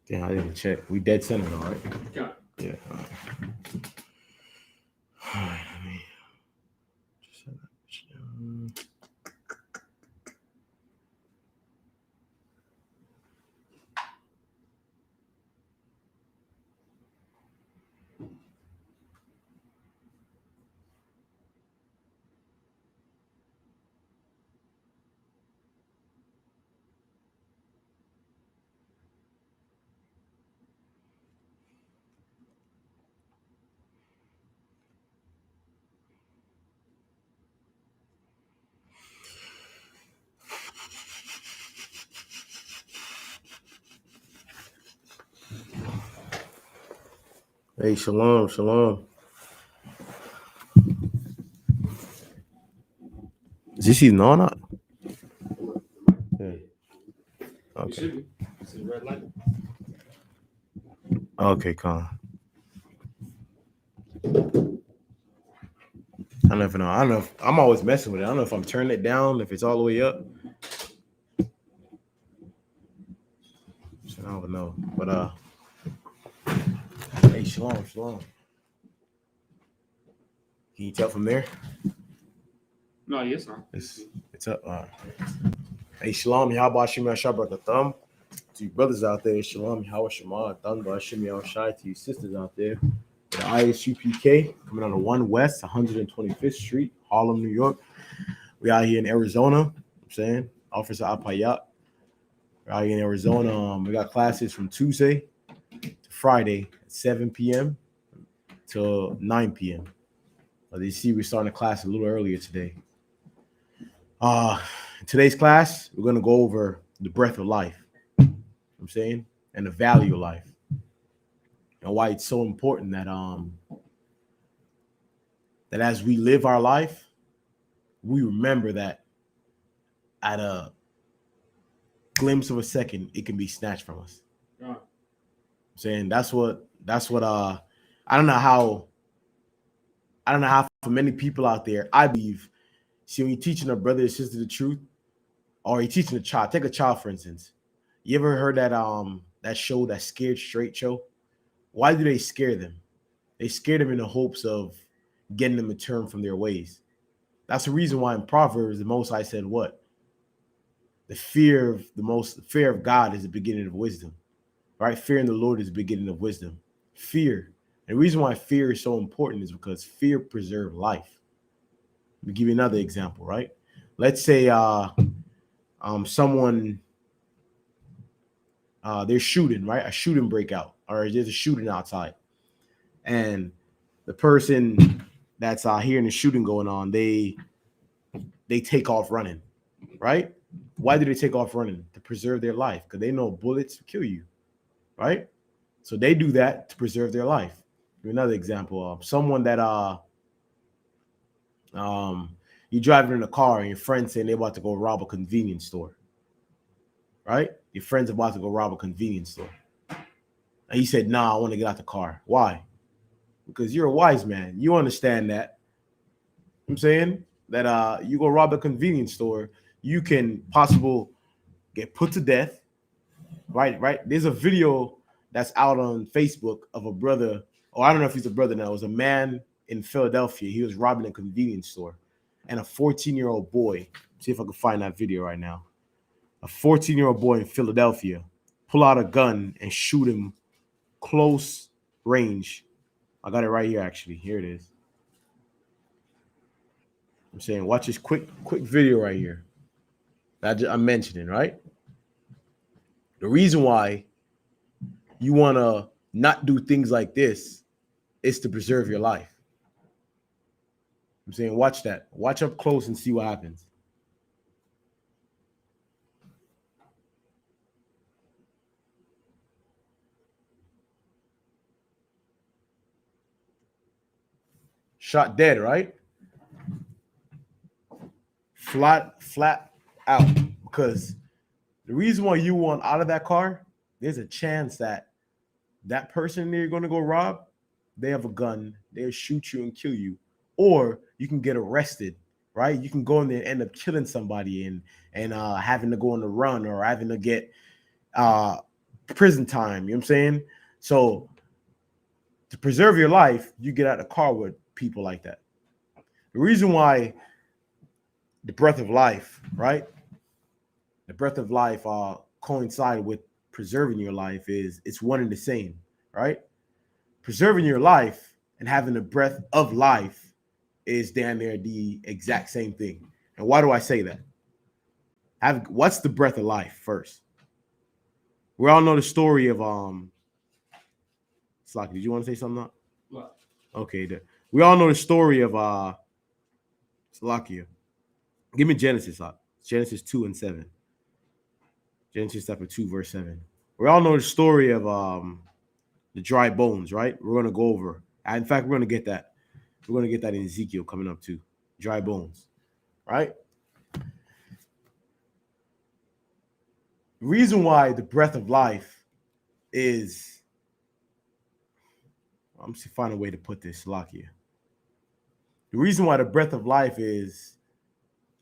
Yeah, I didn't check. We dead center, all right? Yeah. Yeah. All right. All right, let me just set that down. Hey, shalom, shalom. Is this even on? Not? Yeah. It Okay. should be. It's a red light. Okay, calm. I never know. I don't know. I'm always messing with it. I don't know if I'm turning it down, if it's all the way up. So I don't know. But hey, shalom, shalom. Can you tell from there? No, yes, sir. It's up. Hey, shalom, Yahweh Shemi Ashabrak Thumb. To you brothers out there, shalom, Yahweh Shema Thumb, Shemi Al Shai. To you sisters out there, the ISUPK coming on the 1 West, 125th Street, Harlem, New York. We out here in Arizona. I'm saying, Officer Apayat. We're out here in Arizona. We got classes from Tuesday to Friday at 7 p.m. till 9 p.m. You see, we're starting the class a little earlier today. In today's class, we're going to go over the breath of life. You know what I'm saying, and the value of life, and why it's so important that that as we live our life, we remember that at a glimpse of a second, it can be snatched from us. Yeah. I'm saying that's what I don't know how for many people out there, I believe, see, when you're teaching a brother or sister the truth, or you're teaching a child, take a child for instance. You ever heard that show, that Scared Straight show? Why do they scare them? They scare them in the hopes of getting them to turn from their ways. That's the reason why in Proverbs the Most High said what? The fear of God is the beginning of wisdom. Right? Fearing the Lord is the beginning of wisdom. Fear. And the reason why fear is so important is because fear preserves life. Let me give you another example, right? Let's say someone they're shooting, right? A shooting breakout, or there's a shooting outside, and the person that's hearing the shooting going on, they take off running, right? Why do they take off running? To preserve their life, because they know bullets kill you, right? So they do that to preserve their life. Another example of someone that you're driving in a car and your friend's saying they're about to go rob a convenience store, right? Your friend's about to go rob a convenience store. And he said, "Nah, I want to get out the car." Why? Because you're a wise man. You understand that. I'm saying that you go rob a convenience store, you can possibly get put to death. Right, right. There's a video that's out on Facebook of a brother, or I don't know if he's a brother now. It was a man in Philadelphia. He was robbing a convenience store, and a 14-year-old boy. See if I can find that video right now. A 14-year-old boy in Philadelphia pull out a gun and shoot him close range. I got it right here, actually. Here it is. I'm saying, watch this quick video right here. I'm mentioning, right? The reason why you want to not do things like this is to preserve your life. I'm saying, watch that. Watch up close and see what happens. Shot dead, right? Flat out. Because the reason why you want out of that car, there's a chance that that person you're going to go rob, they have a gun, they'll shoot you and kill you, or you can get arrested, right? You can go in there and end up killing somebody and having to go on the run, or having to get prison time. You know what I'm saying? So to preserve your life, you get out of the car with people like that. The reason why the breath of life, right? The breath of life coincide with preserving your life is it's one and the same, right? Preserving your life and having the breath of life is damn near the exact same thing. And why do I say that? What's the breath of life first? We all know the story of Slocky, did you want to say something? What? Okay, we all know the story of Slocky. Give me Genesis up. Genesis 2 and 7. Genesis chapter 2, verse 7. We all know the story of the dry bones, right? We're gonna go over. In fact, we're gonna get that. We're gonna get that in Ezekiel coming up too. Dry bones, right? The reason why the breath of life is, I'm just find a way to put this, Lakia. The reason why the breath of life is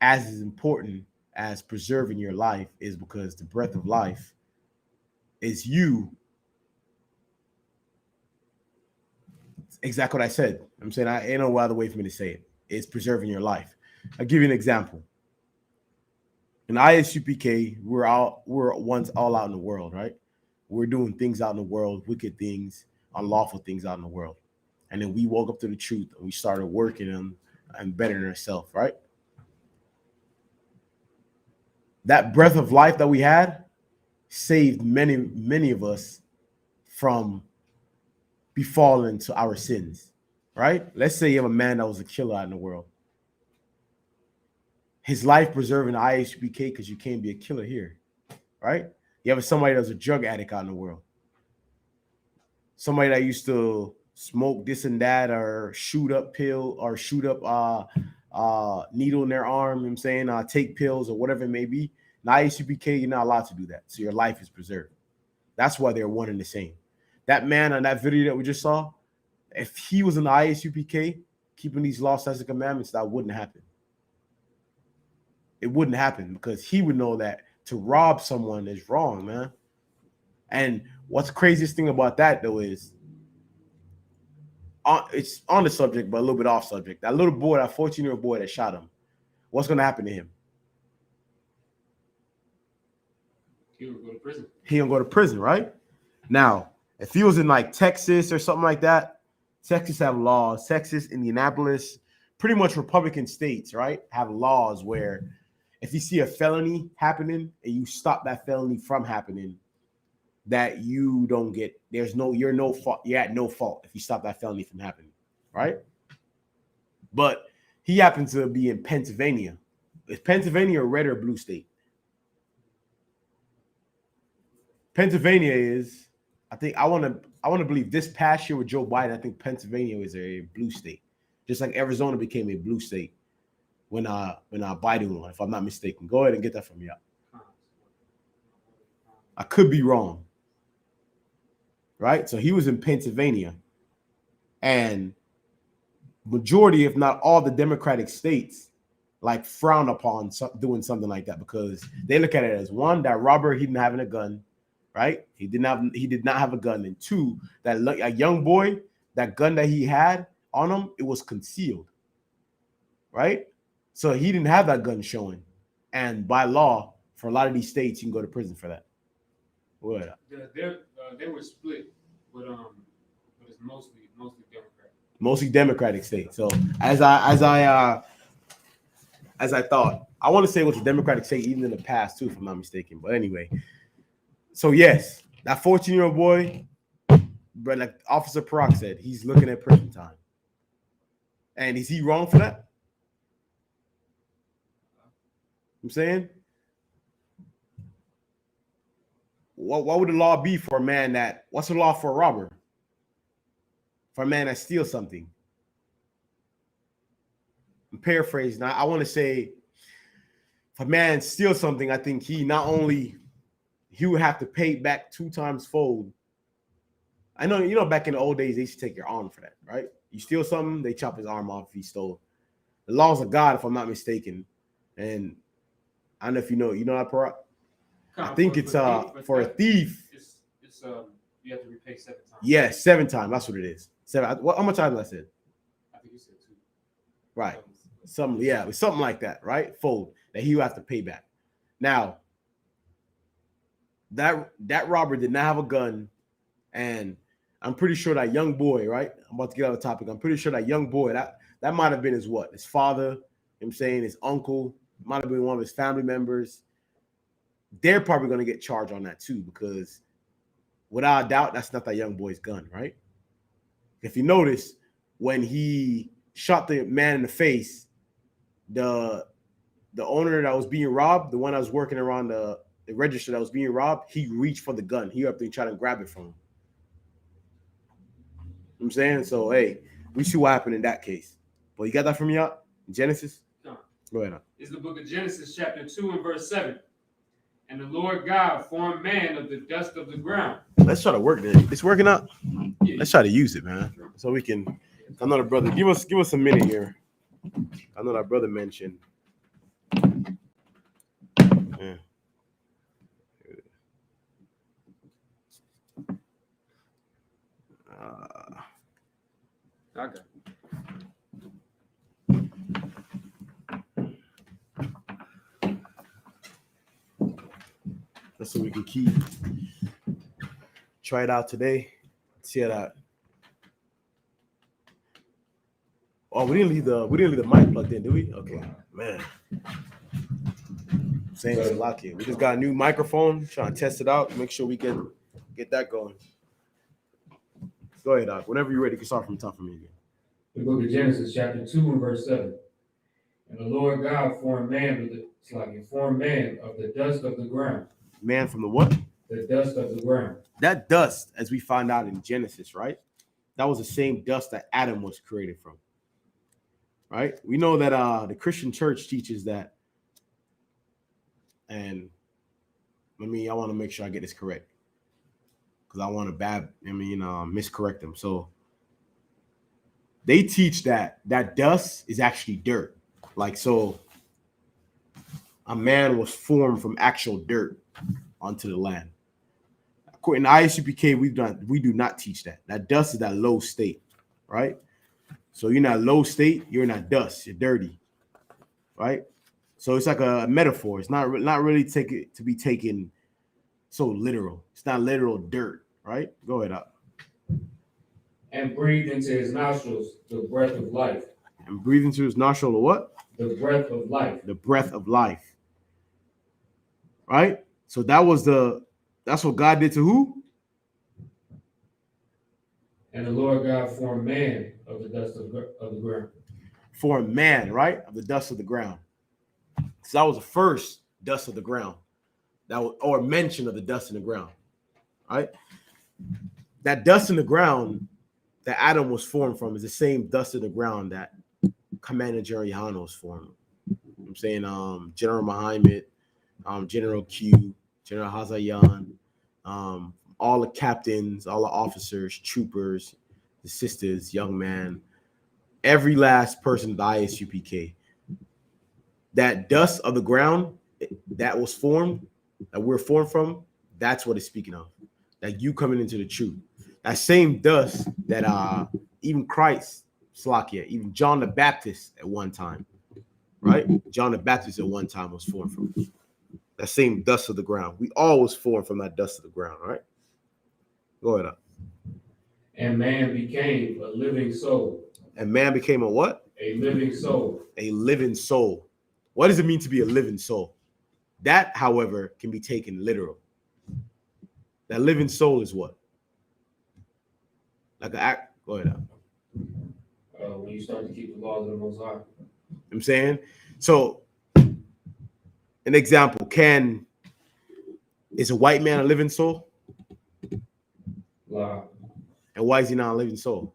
as important as preserving your life is because the breath of life is you. Exactly what I said. I'm saying I ain't no other way for me to say it. It's preserving your life. I'll give you an example. In ISUPK, we're once all out in the world, right? We're doing things out in the world, wicked things, unlawful things out in the world. And then we woke up to the truth and we started working and bettering ourselves, right? That breath of life that we had saved many of us from befalling to our sins, right? Let's say you have a man that was a killer out in the world. His life preserving ISUPK because you can't be a killer here, right? You have somebody that's a drug addict out in the world. Somebody that used to smoke this and that or shoot up needle in their arm, you know what I'm saying, take pills or whatever it may be. Now ISUPK, you're not allowed to do that. So your life is preserved. That's why they're one and the same. That man on that video that we just saw, if he was in the ISUPK keeping these laws, statutes, and commandments, that wouldn't happen. It wouldn't happen because he would know that to rob someone is wrong, man. And what's the craziest thing about that, though, is it's on the subject, but a little bit off subject. That little boy, that 14-year-old boy that shot him, what's going to happen to him? He'll go to prison. He'll go to prison, right? Now, if he was in like Texas or something like that, Texas have laws. Texas, Indianapolis, pretty much Republican states, right, have laws where if you see a felony happening and you stop that felony from happening, that you don't get, you're at no fault if you stop that felony from happening, right? But he happens to be in Pennsylvania. Is Pennsylvania a red or blue state? Pennsylvania is, I think I want to believe this past year with Joe Biden, I think Pennsylvania is a blue state, just like Arizona became a blue state when Biden won, if I'm not mistaken. Go ahead and get that from me out. I could be wrong. Right? So he was in Pennsylvania, and majority, if not all, the Democratic states like frown upon doing something like that because they look at it as one, that robber, he didn't have a gun, right? He did not have a gun, and two, that a young boy, that gun that he had on him, it was concealed, right? So he didn't have that gun showing, and by law, for a lot of these states, you can go to prison for that. What? They were split, but it's mostly Democratic. Mostly Democratic states. So as I thought, I want to say it was a Democratic state even in the past too, if I'm not mistaken. But anyway, so yes, that 14-year-old boy, but like Officer Perock said, he's looking at prison time. And is he wrong for that? I'm saying, what would the law be for a man that? What's the law for a robber? For a man that steals something? I'm paraphrasing. I want to say, if a man steals something, I think he would have to pay back 2 times fold. I know, back in the old days, they used to take your arm for that, right? You steal something, they chop his arm off if he stole. The laws of God, if I'm not mistaken. And I don't know if you know that, Parag? I think it's for a thief. you have to repay 7 times. Yeah, 7 times. That's what it is. 7. How much time did I say? I think you said 2. Right. Something like that, right? Fold that he will have to pay back. Now, that robber did not have a gun, and I'm pretty sure that young boy, right? I'm about to get out of the topic. I'm pretty sure that young boy, that might have been his what? His father, you know what I'm saying, his uncle, might have been one of his family members. They're probably going to get charged on that too, because without a doubt, that's not that young boy's gun, right? If you notice, when he shot the man in the face, the owner that was being robbed, the one that was working around the register that was being robbed, he reached for the gun. He up there trying to grab it from him. You know what I'm saying? So, hey, we see what happened in that case. But you got that from me out? Genesis? No. Go ahead. It's the book of Genesis, chapter 2 and verse 7. And the Lord God formed man of the dust of the ground. Let's try to work it. It's working out. Yeah. Let's try to use it, man. So we can. I know the brother. Give us a minute here. I know that brother mentioned. Yeah. Okay. That's so we can keep. Try it out today. See how that. Oh, we didn't leave the mic plugged in, did we? Okay, man. Saying it's a lot here. We just got a new microphone. Trying to test it out. Make sure we get that going. Go ahead, Doc. Whenever you're ready, you can start from the top for me again. The book of Genesis, chapter 2 and verse 7. And the Lord God formed man of the dust of the ground. Man from the what? The dust of the ground. That dust, as we find out in Genesis, right? That was the same dust that Adam was created from. Right? We know that the Christian church teaches that, and I want to make sure I get this correct, because I want to miscorrect them. So they teach that dust is actually dirt. Like, so a man was formed from actual dirt onto the land. According to ISUPK, we do not teach that. That dust is that low state, right? So you're in that low state, you're in that dust, you're dirty, right? So it's like a metaphor. It's not really to be taken so literal. It's not literal dirt, right? Go ahead up. And breathed into his nostrils the breath of life. And breathed into his nostril the what? The breath of life. The breath of life. Right? So that's what God did to who? And the Lord God formed man of the dust of the ground. Formed man, right? Of the dust of the ground. So that was the first dust of the ground. Or mention of the dust in the ground. Right? That dust in the ground that Adam was formed from is the same dust in the ground that Commander General Yohana was formed. I'm saying General Muhammad, General Q, General Hazayan, all the captains, all the officers, troopers, the sisters, young man, every last person in the ISUPK. That dust of the ground that was formed, that we're formed from, that's what it's speaking of. That you coming into the truth. That same dust that even Christ, Slakia, even John the Baptist at one time, right? John the Baptist at one time was formed from. That same dust of the ground. We always formed from that dust of the ground, right? Go ahead up. And man became a living soul. And man became a what? A living soul. A living soul. What does it mean to be a living soul? That, however, can be taken literal. That living soul is what? Like an act. Go ahead up. When you start to keep the laws of the Most High. You know what I'm saying? So, an example, is a white man a living soul? Lie. And why is he not a living soul?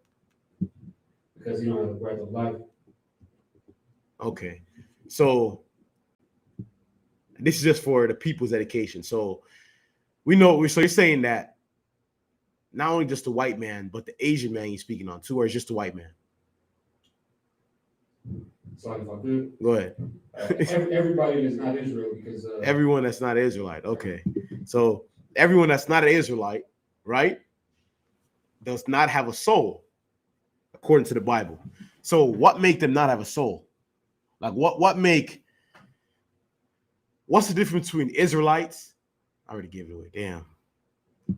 Because he don't have the breath of life. Okay. So this is just for the people's education. So we know, so you're saying that not only just the white man, but the Asian man you're speaking on too, or it's just the white man? So if I could. Go ahead. Everybody that's not Israel, because everyone that's not Israelite. Okay. So everyone that's not an Israelite, right, does not have a soul, according to the Bible. So what make them not have a soul? Like what's the difference between Israelites? I already gave it away. Damn.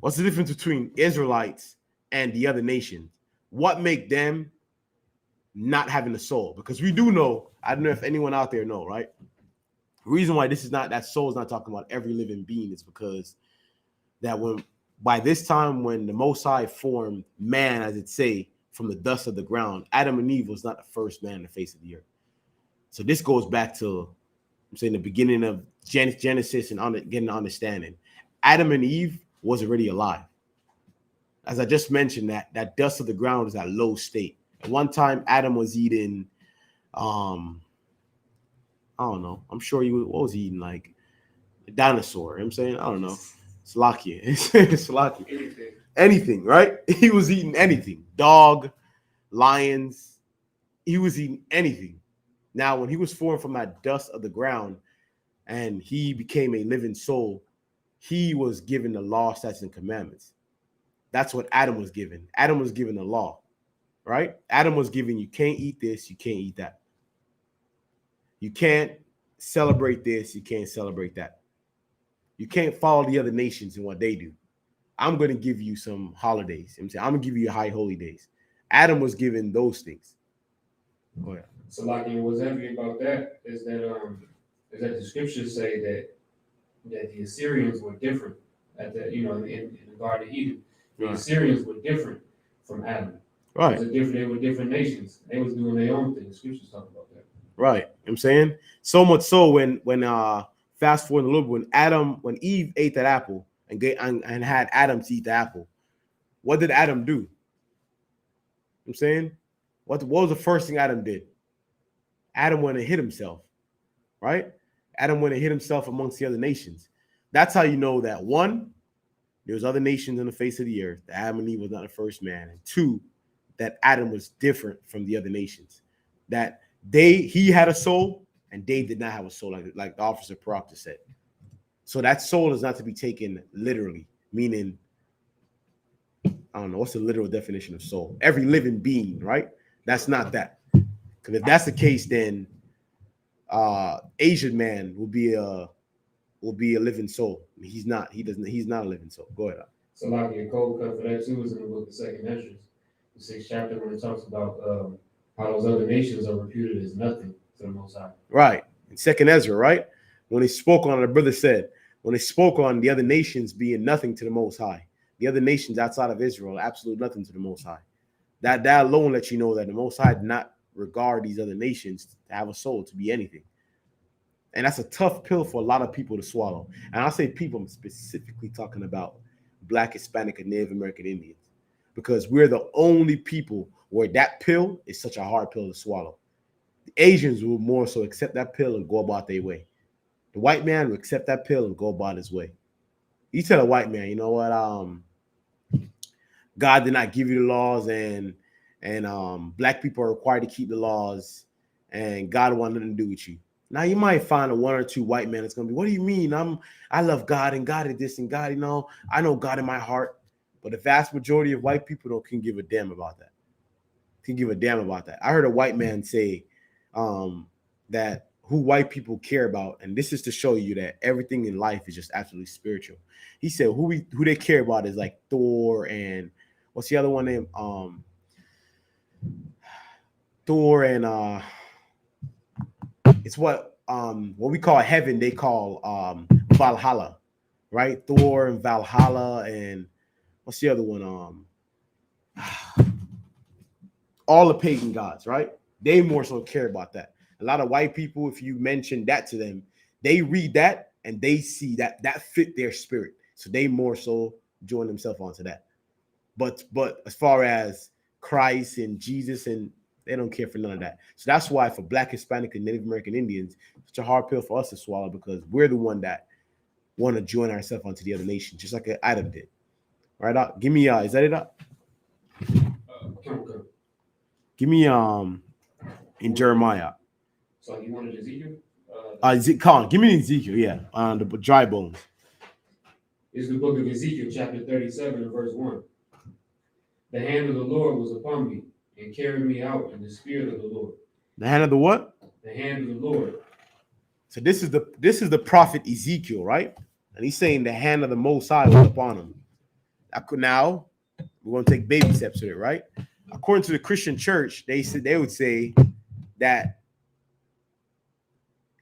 What's the difference between Israelites and the other nations? What make them not having a soul? Because we do know, I don't know if anyone out there know, right? The reason why this is not, that soul is not talking about every living being is because that when, by this time when the Most High formed man, as it say, from the dust of the ground, Adam and Eve was not the first man on the face of the earth. So this goes back to, I'm saying, the beginning of Genesis and getting understanding. Adam and Eve was already alive. As I just mentioned, that dust of the ground is at low state. At one time, Adam was eating, I don't know. I'm sure what was he eating? Like a dinosaur. You know what I'm saying? I don't know. Slovakia. Slovakia. Anything, right? He was eating anything. Dog, lions. He was eating anything. Now, when he was formed from that dust of the ground and he became a living soul, he was given the law, statutes, and commandments. That's what Adam was given. Adam was given the law, right? Adam was given, you can't eat this, you can't eat that. You can't celebrate this, you can't celebrate that. You can't follow the other nations in what they do. I'm going to give you some holidays. I'm going to give you high holy days. Adam was given those things. Go ahead. So, like, what's heavy about that is that the scriptures say that the Assyrians were different at the in the Garden of Eden. The Right. Assyrians were different from Adam. Right. They were different nations. They was doing their own thing. The scriptures talk about that. Right. You know what I'm saying? So much so when fast forward a little bit, when Eve ate that apple and had Adam to eat the apple, what did Adam do? You know what I'm saying? What was the first thing Adam did? Adam went and hid himself, right? Adam went and hid himself amongst the other nations. That's how you know that, one, there's other nations on the face of the earth, that Adam and Eve was not the first man, and two, that Adam was different from the other nations, that he had a soul and they did not have a soul, like the officer Proctor said. So that soul is not to be taken literally, meaning, I don't know, what's the literal definition of soul? Every living being, right? That's not that. Because if that's the case, then Asian man will be a living soul. He's not a living soul. Go ahead. So, like, a cold cut for that too is in the book of 2nd Ezra, the 6th chapter, when it talks about how those other nations are reputed as nothing to the Most High. Right. In 2nd Ezra, right? When he spoke on, the brother said, when he spoke on the other nations being nothing to the Most High, the other nations outside of Israel, absolute nothing to the Most High. That alone lets you know that the Most High did not regard these other nations to have a soul, to be anything. And that's a tough pill for a lot of people to swallow. And I say people, I'm specifically talking about Black, Hispanic, and Native American Indians, because we're the only people where that pill is such a hard pill to swallow. The Asians will more so accept that pill and go about their way. The white man will accept that pill and go about his way. You tell a white man, you know what, God did not give you the laws, and Black people are required to keep the laws, and God wanted nothing to do with you. Now you might find a one or two white men that's gonna be, what do you mean? I love God, and God is this, and God, I know God in my heart. But the vast majority of white people can give a damn about that. Can give a damn about that. I heard a white man say that who white people care about, and this is to show you that everything in life is just absolutely spiritual. He said who they care about is like Thor, and what's the other one name? Thor, and it's what we call heaven, they call Valhalla, right? Thor and Valhalla, and what's the other one? All the pagan gods, right? They more so care about that. A lot of white people, if you mention that to them, they read that and they see that fit their spirit. So they more so join themselves onto that. But as far as Christ and Jesus, and they don't care for none of that. So that's why for Black, Hispanic, and Native American Indians, it's such a hard pill for us to swallow, because we're the one that want to join ourselves onto the other nation, just like Adam did. Right out. Give me is that it up? Give me in Jeremiah. So you wanted Ezekiel? Give me Ezekiel, yeah. The dry bones. is the book of Ezekiel, chapter 37, and verse 1. The hand of the Lord was upon me and carried me out in the spirit of the Lord. The hand of the what? The hand of the Lord. So this is the prophet Ezekiel, right? And he's saying the hand of the Most High was upon him. Now we're going to take baby steps to it, right? According to the Christian church, they would say that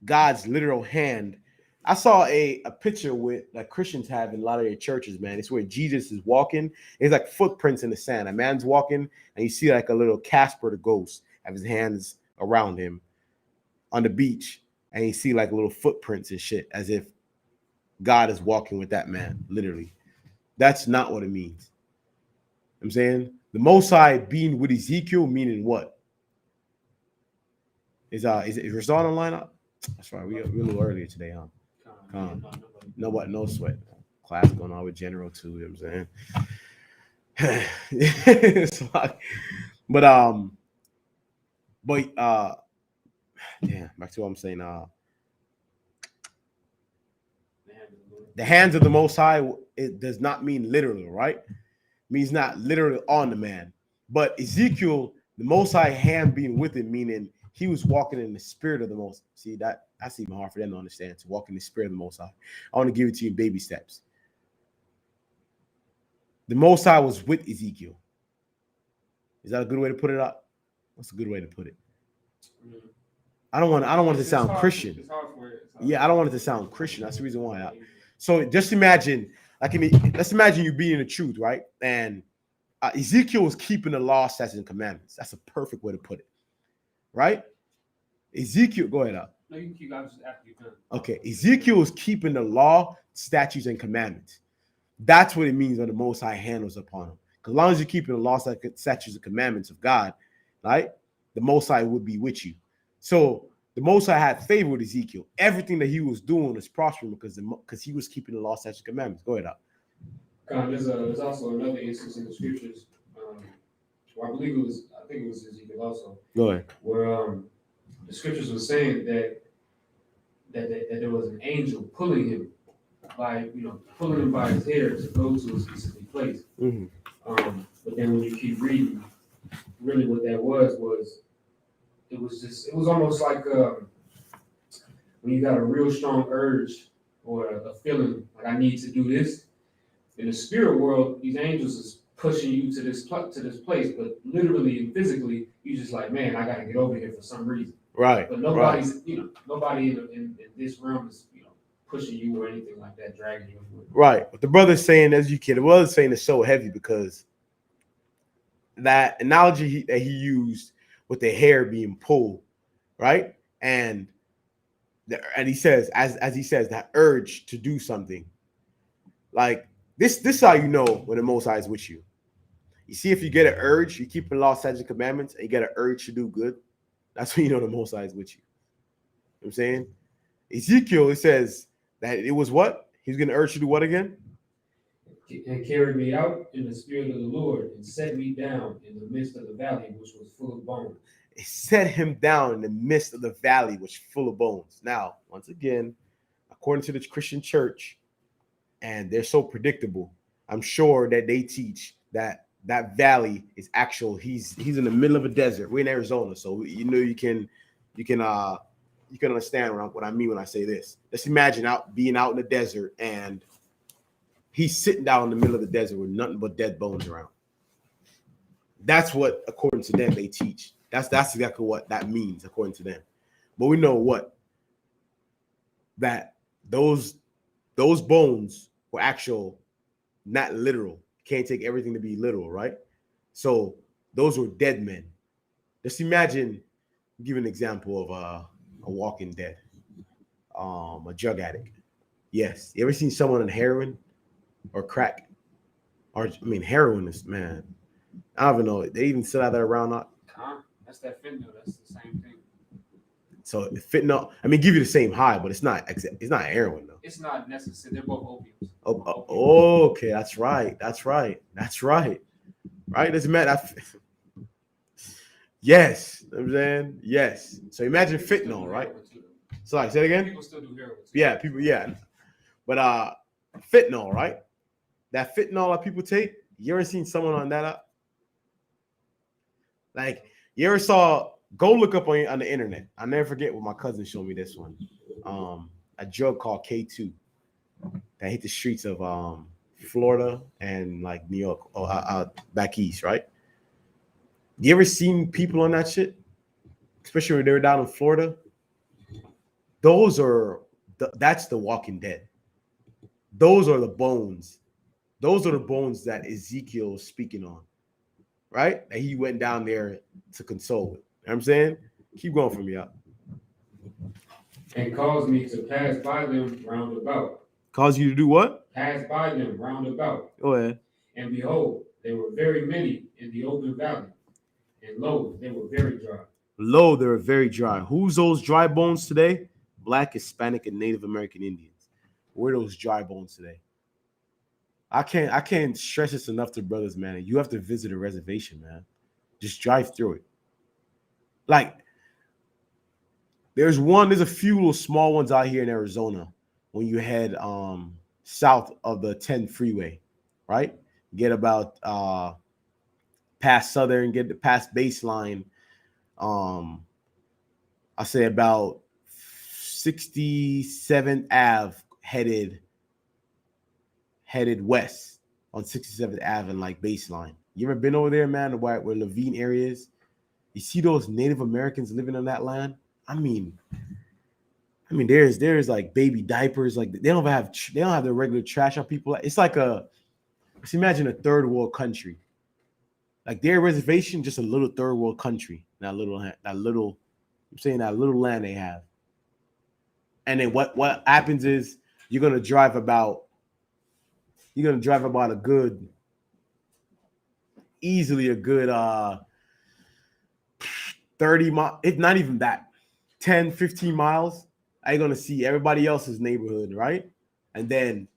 God's literal hand. I saw a picture with that Christians have in a lot of their churches, man. It's where Jesus is walking. It's like footprints in the sand. A man's walking, and you see like a little Casper the ghost have his hands around him on the beach, and you see like little footprints and shit, as if God is walking with that man, literally. That's not what it means. I'm saying the Most High being with Ezekiel, meaning what? Is Razan online? That's right. We're a little earlier today, huh? No sweat. Class going on with General too. You know what I'm saying? It's like, but damn. Back to what I'm saying. The hands of the Most High. It does not mean literal, right? It means not literally on the man, but Ezekiel, the Most High hand being with him, meaning he was walking in the spirit of the Most. See, that's even hard for them to understand, to walk in the spirit of the Most High. I want to give it to you in baby steps. The Most High was with Ezekiel. Is that a good way to put it up? That's a good way to put it. I don't want it to sound Christian. Yeah, I don't want it to sound Christian. That's the reason why. So just imagine, let's imagine you being the truth, right? And Ezekiel was keeping the law, statutes, and commandments. That's a perfect way to put it, right? Ezekiel, go ahead up. No, you can keep after you're done. Okay, Ezekiel is keeping the law, statutes, and commandments. That's what it means when the Most High handles upon him. Because as long as you're keeping the law, statutes, and commandments of God, right, the Most High would be with you. So the Most High had favor with Ezekiel. Everything that he was doing was prospering because he was keeping the law, statutes, and commandments. Go ahead up. There's also another instance in the scriptures. I think it was Ezekiel also. Go ahead. Where the scriptures were saying that there was an angel pulling him by his hair to go to a specific place. Mm-hmm. But then when you keep reading, really what that was it was almost like when you got a real strong urge or a feeling like I need to do this. In the spirit world, these angels is pushing you to this place, but literally and physically, you just like, man, I gotta get over here for some reason. Right. But nobody's, nobody in this realm is, pushing you or anything like that, dragging you. Right. But the brother's saying, the brother's saying is so heavy because that analogy that he used with the hair being pulled, right? And he says, as he says, that urge to do something. Like this is how you know when the Most High is with you. You see, if you get an urge, you keep the law, statutes, and commandments, and you get an urge to do good, that's when you know the Most High is with you. You know what I'm saying? Ezekiel, it says that it was what? He's going to urge you to do what again? And carried me out in the spirit of the Lord and set me down in the midst of the valley, which was full of bones. It set him down in the midst of the valley, which was full of bones. Now, once again, according to the Christian church, and they're so predictable, I'm sure that they teach that valley is actual. He's in the middle of a desert. We're in Arizona, so you can understand what I mean when I say this. Let's imagine being out in the desert and he's sitting down in the middle of the desert with nothing but dead bones around. That's what, according to them, they teach. That's exactly what that means, according to them. But we know what? That those bones were actual, not literal. Can't take everything to be literal, right? So those were dead men. Just imagine, give an example of a walking dead, a drug addict. Yes, you ever seen someone on heroin or crack? Heroin is, man, I don't even know. They even still out there around. That's that fentanyl. That's the same thing. So fentanyl, give you the same high, but it's not heroin though. It's not necessary. They're both opiates. Okay, that's right. Right? Doesn't matter. Yes, you know what I'm saying, yes. So imagine fentanyl, right? So say it again. People still do heroin. Yeah, people. Yeah, but Fentanyl, right? That fentanyl that people take. You ever seen someone on that? Like, you ever saw? Go look up on the internet. I never forget what my cousin showed me this one. A drug called K2 that hit the streets of Florida and like New York or back east, right? You ever seen people on that shit? Especially when they were down in Florida. That's the Walking Dead. Those are the bones. Those are the bones that Ezekiel is speaking on, right? That he went down there to console with. You know what I'm saying? Keep going for me out. And caused me to pass by them round about. Cause you to do what? Pass by them round about. Go ahead. And behold, there were very many in the open valley. And lo, they were very dry. Lo, they were very dry. Who's those dry bones today? Black, Hispanic, and Native American Indians. Where are those dry bones today? I can't stress this enough to brothers, man. You have to visit a reservation, man. Just drive through it. Like, there's a few little small ones out here in Arizona when you head south of the 10 freeway, right? Get about past Southern, get past Baseline. I say about 67th Ave headed west on 67th Ave and like Baseline. You ever been over there, man, where Levine area is? You see those Native Americans living on that land? I mean, there's like baby diapers, like they don't have the regular trash on people. It's like just imagine a third world country. Like their reservation, just a little third world country. That little land they have. And then what happens is you're gonna drive about easily a good 30 miles. It's not even that. 10, 15 miles. You're gonna see everybody else's neighborhood, right? And then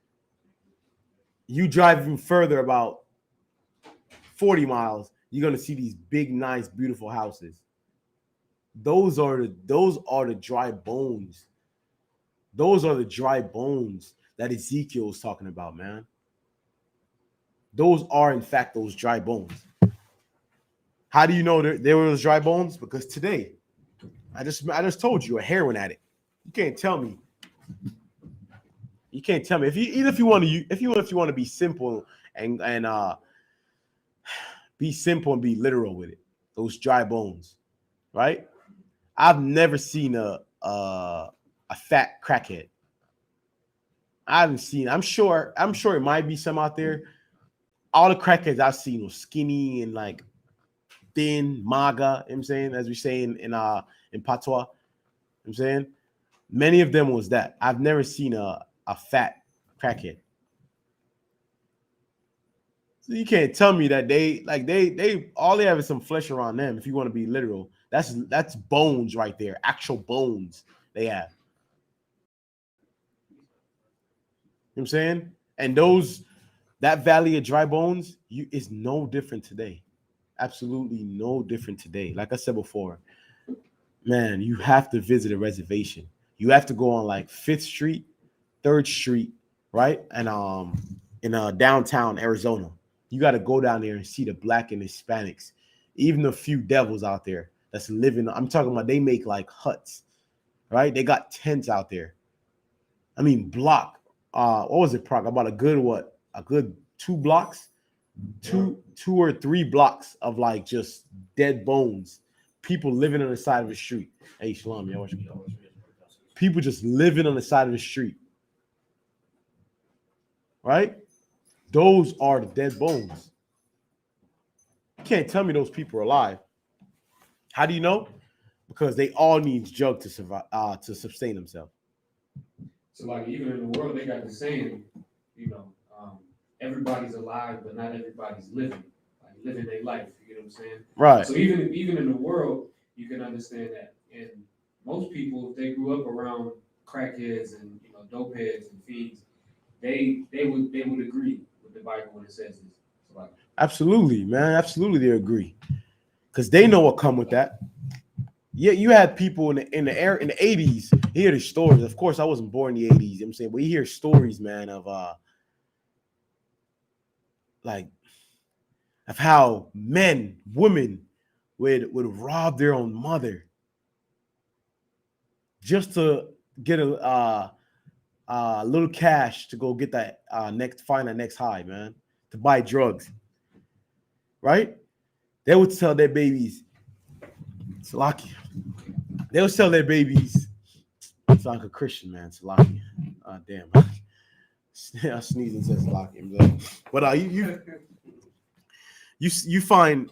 you drive even further, about 40 miles, you're gonna see these big, nice, beautiful houses. Those are the dry bones. Those are the dry bones that Ezekiel is talking about, man. Those are, in fact, those dry bones. How do you know there were those dry bones? Because today, I just told you, a heroin addict. You can't tell me. If you want to be simple and be simple and be literal with it. Those dry bones, right? I've never seen a fat crackhead. I haven't seen. I'm sure it might be some out there. All the crackheads I've seen were skinny and like thin, maga. You know what I'm saying, as we say in patois. You know what I'm saying, many of them was that. I've never seen a fat crackhead. So you can't tell me that they all they have is some flesh around them. If you want to be literal, that's bones right there, actual bones they have. You know what I'm saying? And that valley of dry bones is no different today. Absolutely no different today. Like I said before, man, you have to visit a reservation. You have to go on like 5th Street, 3rd Street, right? And in downtown Arizona. You got to go down there and see the Black and Hispanics, even a few devils out there that's living. I'm talking about they make like huts, right? They got tents out there. I mean, block. What was it, Proc? About a good 2 blocks, two or 3 blocks of like just dead bones. People living on the side of the street. Hey, Shalom, yo. People just living on the side of the street. Right? Those are the dead bones. You can't tell me those people are alive. How do you know? Because they all need drugs to survive, to sustain themselves. So, like, even in the world, they got the saying, everybody's alive, but not everybody's living. Like, living their life. You know what I'm saying? Right. So even in the world, you can understand that. And most people, if they grew up around crackheads and dope heads and fiends, they would agree with the Bible when it says this. So like, absolutely, man. Absolutely, they agree. Because they know what come with that. Yeah, you had people in the 80s hear the stories. Of course, I wasn't born in the 80s, you know what I'm saying, but you hear stories, man, of like of how men, women would rob their own mother just to get a little cash to go get that find that next high, man, to buy drugs, right? They would sell their babies. Salaki. They would sell their babies. It's like a Christian, man. Salaki. Damn. I sneeze and says Salaki. But you find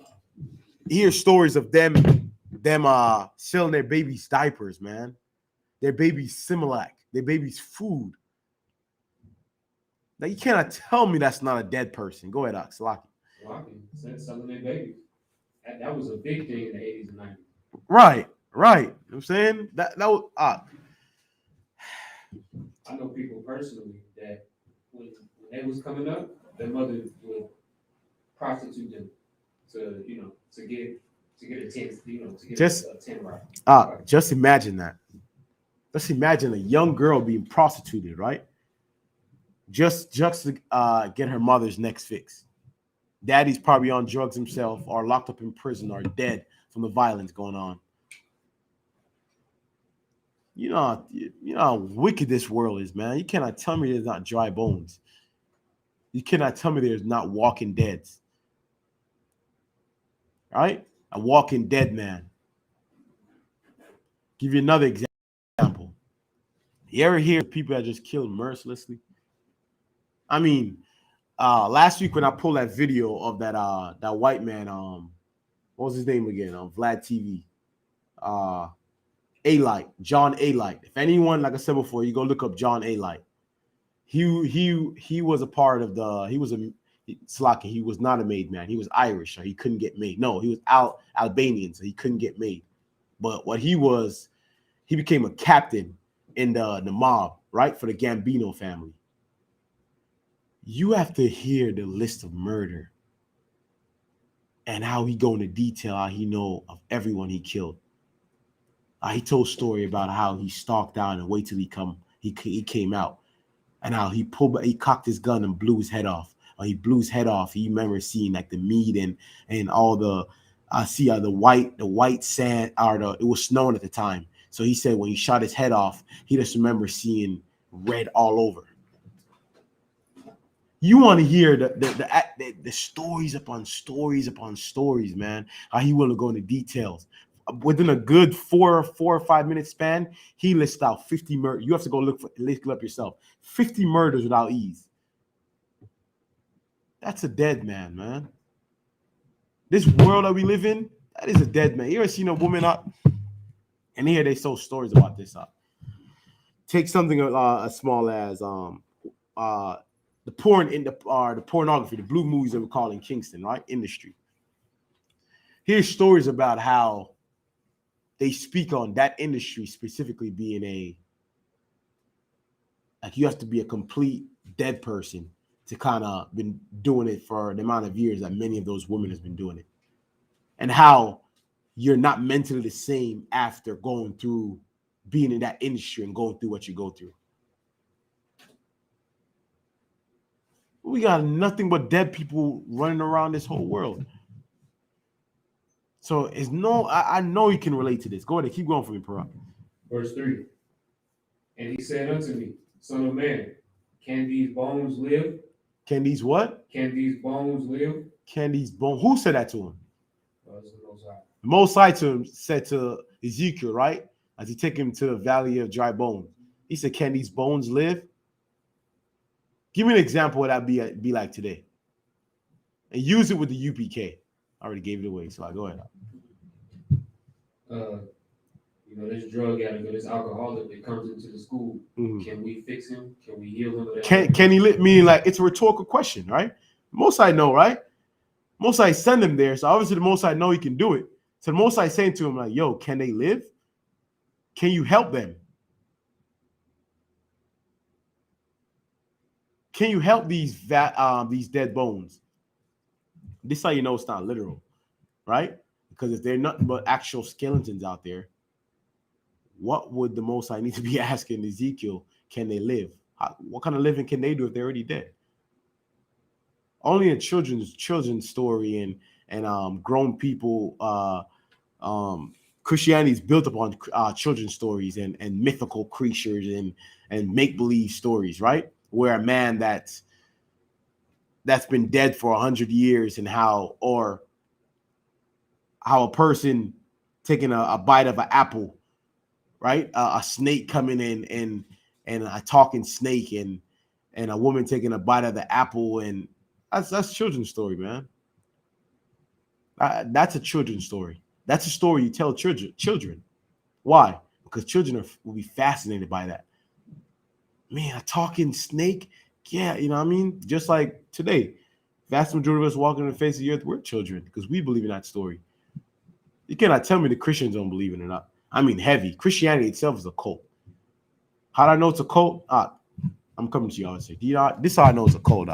hear stories of them selling their babies diapers, man. Their babies Similac, their babies food. Now you cannot tell me that's not a dead person. Go ahead, Salaki. Selling their babies. That was a big thing in the 80s and 90s. Right. You know what I'm saying? That was I know people personally that when they was coming up, their mother would prostitute them to get a 10, to get a 10 right. Just imagine that. Let's imagine a young girl being prostituted, right? Just to get her mother's next fix. Daddy's probably on drugs himself, or locked up in prison, or dead from the violence going on. You know how wicked this world is, man. You cannot tell me there's not dry bones. You cannot tell me there's not walking deads. Right? A walking dead man. Give you another example. You ever hear people that just killed mercilessly? I mean, last week when I pulled that video of that white man, what was his name again? On Vlad TV. John A-Light. If anyone, like I said before, you go look up John A-Light. He was a part of he was not a made man. He was Irish, so he couldn't get made. No, he was Albanian, so he couldn't get made. But what he became a captain in the mob, right, for the Gambino family. You have to hear the list of murder and how he go into detail, how he know of everyone he killed. He told a story about how he stalked down and wait till he came out, and how he cocked his gun and blew his head off. He blew his head off. He remember seeing like the meat and all the the white sand, it was snowing at the time. So he said when he shot his head off, he just remember seeing red all over. You want to hear the stories upon stories, man. How he will go into details. Within a good 4 or 5 minute span, he lists out 50 murders. You have to go look it up yourself. 50 murders without ease. That's a dead man, man. This world that we live in, that is a dead man. You ever seen a woman up? And here they told stories about this up. Take something as small as the porn in the pornography, the blue movies that we call in Kingston, right? Industry. Here's stories about how they speak on that industry specifically being you have to be a complete dead person to kind of been doing it for the amount of years that many of those women has been doing it. And how you're not mentally the same after going through being in that industry and going through what you go through. We got nothing but dead people running around this whole world. So I know you can relate to this. Go ahead, keep going for me, Parag. Verse 3. And he said unto me, Son of man, can these bones live? Can these what? Can these bones live? Can these bones? Who said that to him? It's the Most High. The Most High said to Ezekiel, right? As he took him to the valley of dry bones. He said, can these bones live? Give me an example of what that be like today. And use it with the UPK. I already gave it away, so I go ahead. This drug addict, this alcoholic that comes into the school. Mm-hmm. Can we fix him? Can we heal him? Can he live? Meaning, like, it's a rhetorical question, right? Most I know, right? Most I send him there, so obviously the Most I know he can do it. So the Most I saying to him, like, yo, can they live? Can you help them? Can you help these dead bones? This is how you know it's not literal, right? Because if they're nothing but actual skeletons out there, what would the Most High need to be asking Ezekiel? Can they live? What kind of living can they do if they're already dead? only a children's story and grown people. Christianity is built upon children's stories and mythical creatures and make believe stories, right? Where a man that's been dead for 100 years and how a person taking a bite of an apple, right? A snake coming in and a talking snake and a woman taking a bite of the apple, and that's children's story, man. That's a children's story. That's a story you tell children. Why? Because children will be fascinated by that. Man, a talking snake? Yeah, you know what I mean? Just like today, vast majority of us walking in the face of the earth, we're children because we believe in that story. You cannot tell me the Christians don't believe in it or not. I mean, heavy. Christianity itself is a cult. How do I know it's a cult? I'm coming to you, I say. This is how I know it's a cult.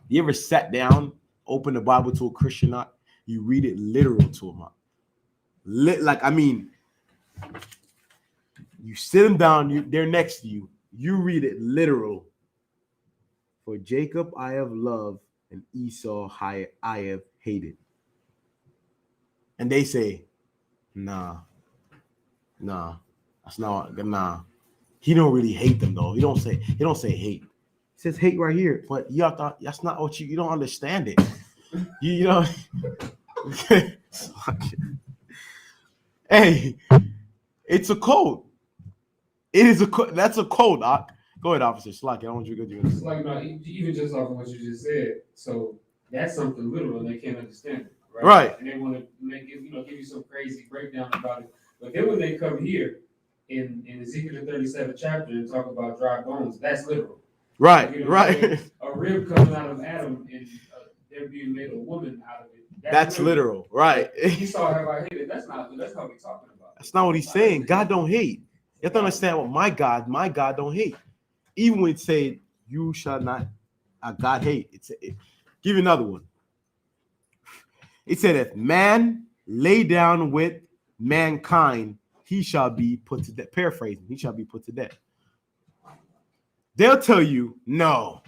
You ever sat down, open the Bible to a Christian? You read it literal to them. You sit them down, they're next to you. You read it literal. For Jacob I have loved, and Esau I have hated. And they say, nah, that's not, nah. He don't really hate them though. He don't say hate. He says hate right here, but that's not what you don't understand it. You know. Hey, it's a code. It is a code. That's a code. Go ahead, officer. Slack. I don't want you to go. It's like, no, even just off of what you just said. So that's something literal. They can't understand it, right? Right. And they want to give you some crazy breakdown about it. But then when they come here in Ezekiel the 37th chapter and talk about dry bones, that's literal. Right. You know, right. A rib coming out of Adam and they're being made a woman out of it. That's literal. Right. Esau have I hated. That's not what we're talking about. That's not what he's saying. God don't hate. You have to understand what my God don't hate. Even when it said, you shall not, God hate. Give you another one. It said, if man lay down with mankind, he shall be put to death. Paraphrasing, he shall be put to death. They'll tell you, no,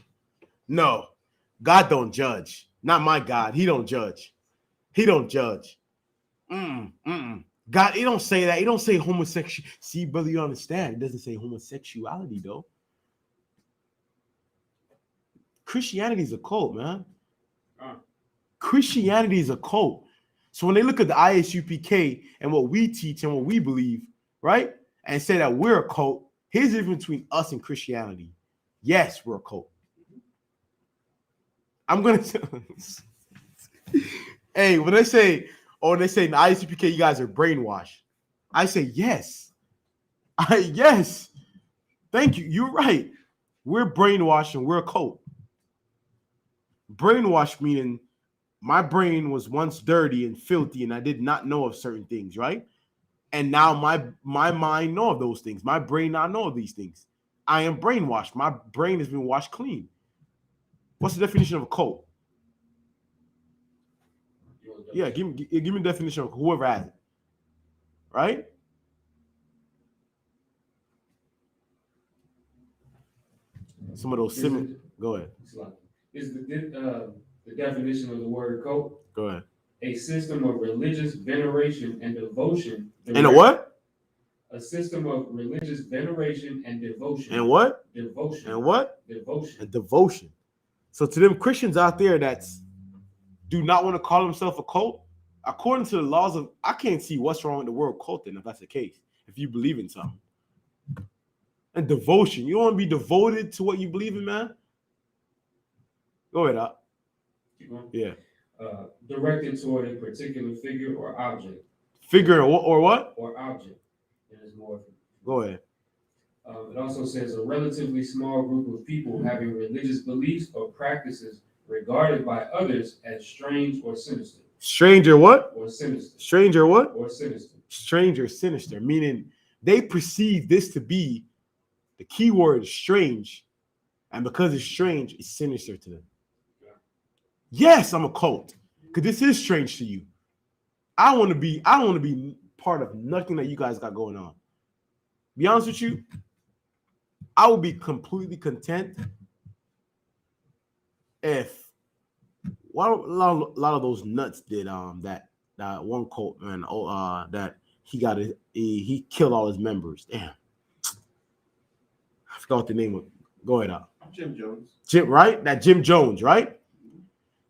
God don't judge. Not my God. He don't judge. God, he don't say that. He don't say homosexual. See, brother, you understand. It doesn't say homosexuality, though. Christianity is a cult, man. Christianity is a cult. So when they look at the ISUPK and what we teach and what we believe, right, and say that we're a cult, here's the difference between us and Christianity. Yes, we're a cult. I'm going to hey, when they say in the ISUPK, you guys are brainwashed, I say yes. Yes. Thank you. You're right. We're brainwashed and we're a cult. Brainwashed meaning my brain was once dirty and filthy and I did not know of certain things, right? And now my mind know of those things. My brain now know of these things. I am brainwashed. My brain has been washed clean. What's the definition of a cult? Yeah, give me a definition of whoever has it. Right? Some of those similar. Go ahead. Is the definition of the word cult? Go ahead. A system of religious veneration and devotion. And a what? A system of religious veneration and devotion. And what? Devotion. And what? Devotion. And devotion. So to them Christians out there that do not want to call themselves a cult, according to the laws of, I can't see what's wrong with the word cult then if that's the case. If you believe in something. And devotion. You don't want to be devoted to what you believe in, man? Go ahead, Up. Keep going. Yeah. Directed toward a particular figure or object. Figure or what? Or object. There's more. Go ahead. It also says a relatively small group of people having religious beliefs or practices regarded by others as strange or sinister. Strange or what? Or sinister. Strange or what? Or sinister. Strange or sinister, meaning they perceive this to be, the key word is strange, and because it's strange, it's sinister to them. Yeah. Yes, I'm a cult, because this is strange to you. I don't want to be part of nothing that you guys got going on. Be honest with you, I will be completely content if a lot of those nuts did that one cult man that he killed all his members. Damn, I forgot what the name was. Go ahead, Jim Jones. Jim, right? That Jim Jones, right?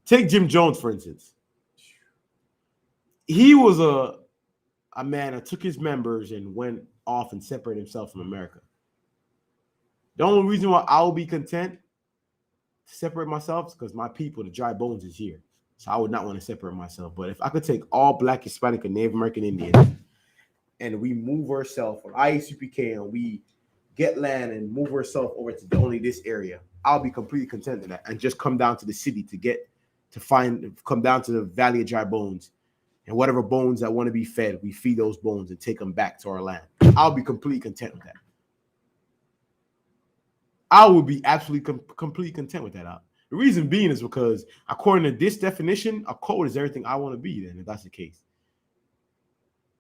Take Jim Jones for instance. He was a man that took his members and went off and separated himself from America. The only reason why I will be content to separate myself is because my people, the dry bones, is here. So I would not want to separate myself. But if I could take all Black, Hispanic, and Native American Indians and we move ourselves from ISUPK and we get land and move ourselves over to only this area, I'll be completely content with that and just come down to the city come down to the Valley of Dry Bones. And whatever bones that want to be fed, we feed those bones and take them back to our land. I'll be completely content with that. I would be absolutely completely content with that. The reason being is because according to this definition, a cult is everything I want to be then, if that's the case.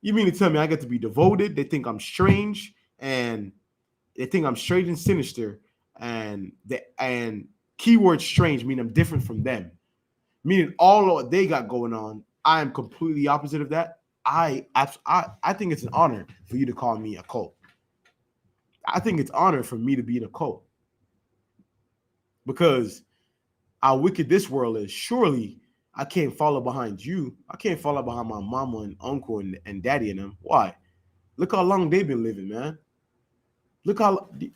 You mean to tell me I get to be devoted? They think I'm strange and they think I'm strange and sinister and keyword strange mean I'm different from them. Meaning all what they got going on, I am completely opposite of that. I think it's an honor for you to call me a cult. I think it's honor for me to be in a cult. Because how wicked this world is, surely I can't follow behind you. I can't follow behind my mama and uncle and daddy and them. Why? Look how long they've been living, man. Look how. Do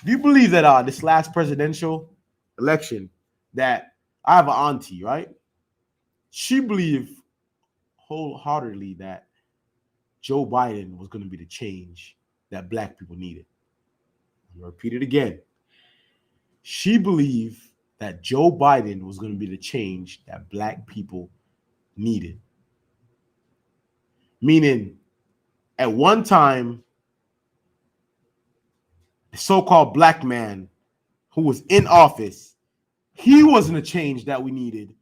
you believe that this last presidential election that I have an auntie, right? She believed wholeheartedly that Joe Biden was going to be the change that Black people needed. I'm going to repeat it again. She believed that Joe Biden was going to be the change that Black people needed. Meaning, at one time, the so-called Black man who was in office, he wasn't a change that we needed.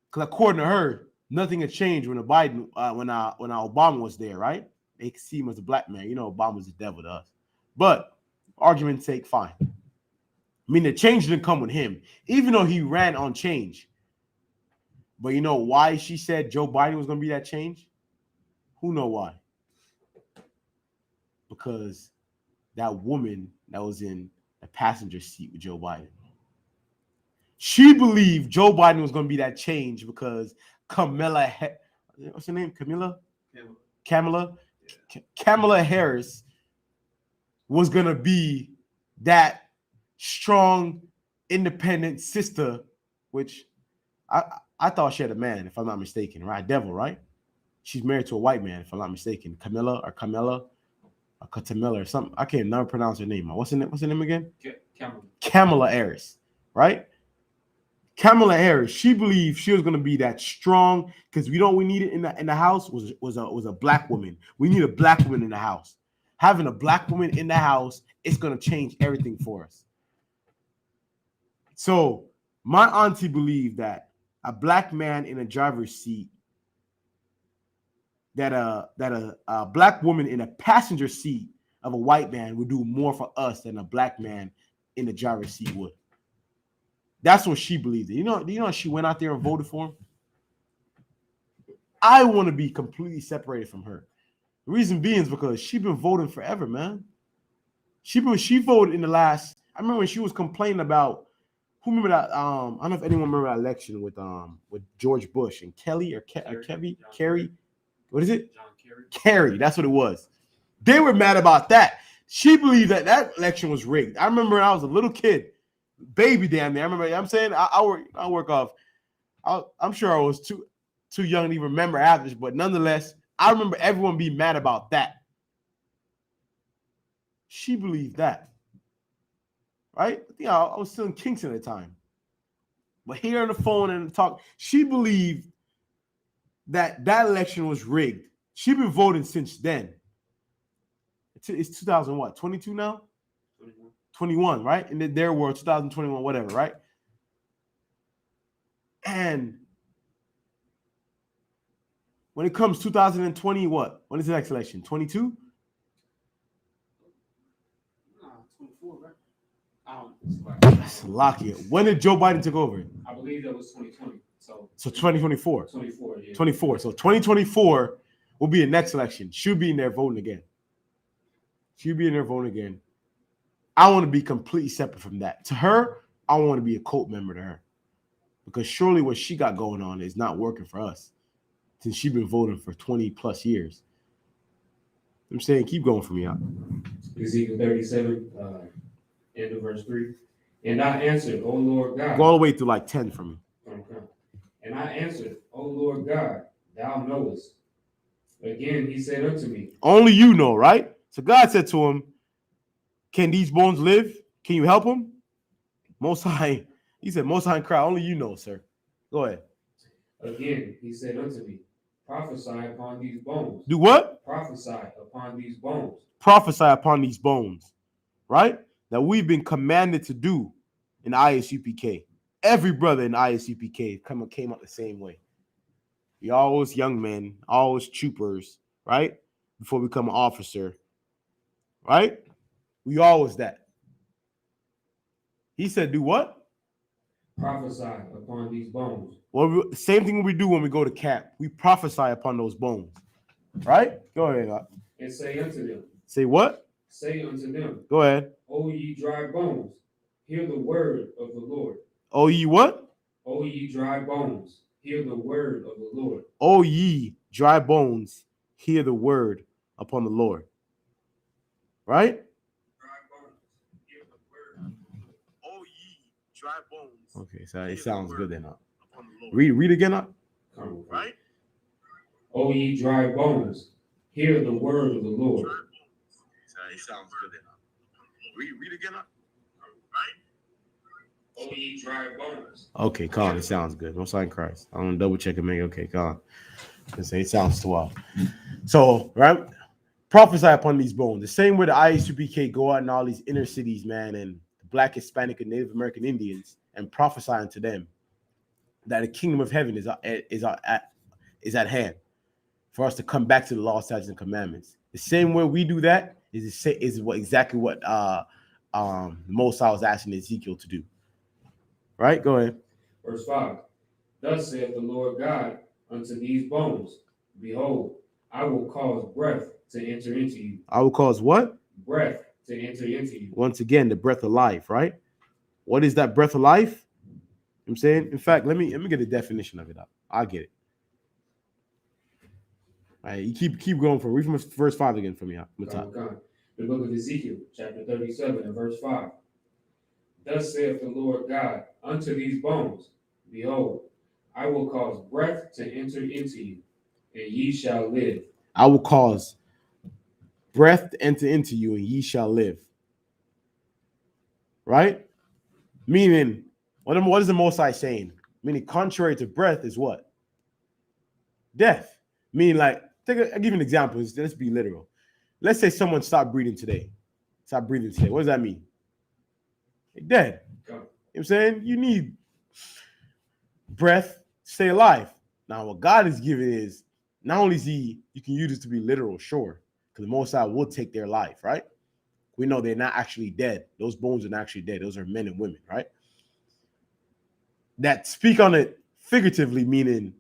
Because according to her, nothing had changed when Obama was there, right? They see him as a Black man. You know, Obama's the devil to us. But argument's sake, fine. I mean, the change didn't come with him, even though he ran on change. But you know why she said Joe Biden was going to be that change? Who know why? Because that woman that was in the passenger seat with Joe Biden. She believed Joe Biden was going to be that change because Kamala Harris was going to be that strong, independent sister, which I thought she had a man, if I'm not mistaken, right? Devil, right? She's married to a white man, if I'm not mistaken. Camilla or something. I can't never pronounce her name. What's her name again? Kamala Harris, right? Kamala Harris, she believed she was going to be that strong because we needed in the house was a Black woman. We need a Black woman in the house. Having a Black woman in the house, it's going to change everything for us. So my auntie believed that a Black man in a driver's seat, that a Black woman in a passenger seat of a white man would do more for us than a Black man in the driver's seat would. That's what she believed in. Do you know she went out there and voted for him? I want to be completely separated from her. The reason being is because she's been voting forever, man. She voted in the last. I remember when she was complaining about. Who remember that? I don't know if anyone remember that election with George Bush and Kerry. What is it? John Kerry. That's what it was. They were mad about that. She believed that election was rigged. I remember when I was a little kid. Baby damn there. I remember, I'm saying I work off. I'm sure I was too young to even remember after, but nonetheless, I remember everyone being mad about that. She believed that. Right? I was still in Kingston at the time. But here on the phone and talk, she believed that election was rigged. She's been voting since then. It's 2000 what? 22 now? 21, right? In their world, 2021, whatever, right? And when it comes 2020, what? When is the next election? 22? 24, right? Slovakia. When did Joe Biden take over? I believe that was 2020. So 2024. 24. Yeah. 24. So 2024 will be the next election. She'll be in there voting again. She'll be in there voting again. I want to be completely separate from that. To her, I want to be a cult member to her. Because surely what she got going on is not working for us. Since she's been voting for 20 plus years. I'm saying keep going for me out. Ezekiel 37, end of verse 3. And I answered, O Lord God. Go all the way through like 10 for me. Okay. And I answered, O Lord God, thou knowest. Again, he said unto me. Only you know, right? So God said to him, can these bones live? Can you help them? Most High, he said, Most High and cry, only you know, sir. Go ahead. Again, he said unto me, prophesy upon these bones. Do what? Prophesy upon these bones. Prophesy upon these bones, right? That we've been commanded to do in ISUPK. Every brother in ISUPK came out the same way. We always young men, always troopers, right? Before we become an officer, right? We always that. He said, do what? Prophesy upon these bones. Well, same thing we do when we go to camp. We prophesy upon those bones, right? Go ahead. And say unto them. Say what? Say unto them. Go ahead. O ye dry bones, hear the word of the Lord. O ye what? O ye dry bones, hear the word of the Lord. O ye dry bones, hear the word upon the Lord. Right? Dry bones, hear the word. O ye dry bones. Okay, so it sounds good then. Read again up. Right? O ye dry bones, hear the word of the Lord. It sounds good then. Read again up. Right? O ye dry bones. Okay, Colin, it sounds good. No sign Christ. I'm gonna double check and make okay, Colin. It sounds too well. So, right? Prophesy upon these bones. The same way the ISUPK go out in all these inner cities, man, and the Black, Hispanic, and Native American Indians and prophesy unto them that the kingdom of heaven is at hand for us to come back to the law, statutes, and commandments. The same way we do that is exactly what the Most High was asking Ezekiel to do. Right? Go ahead. Verse 5. Thus saith the Lord God unto these bones, behold, I will cause breath to enter into you. I will cause what? Breath to enter into you. Once again, the breath of life, right? What is that breath of life? I'm saying, in fact, let me get a definition of it up. I'll get it. All right, you keep going read from verse 5 again for me. The book of Ezekiel, chapter 37, and verse 5. Thus saith the Lord God unto these bones, behold, I will cause breath to enter into you, and ye shall live. I will cause breath to enter into you, and ye shall live. Right? Meaning, what is the Most High saying? Meaning, contrary to breath is what? Death. Meaning, like, I'll give you an example. Let's be literal. Let's say someone stopped breathing today. Stop breathing today. What does that mean? They're dead. You know what I'm saying? You need breath to stay alive. Now, what God is giving is not only is you can use it to be literal, sure, because the Most High will take their life, right? We know they're not actually dead. Those bones are not actually dead. Those are men and women, right? That speak on it figuratively, meaning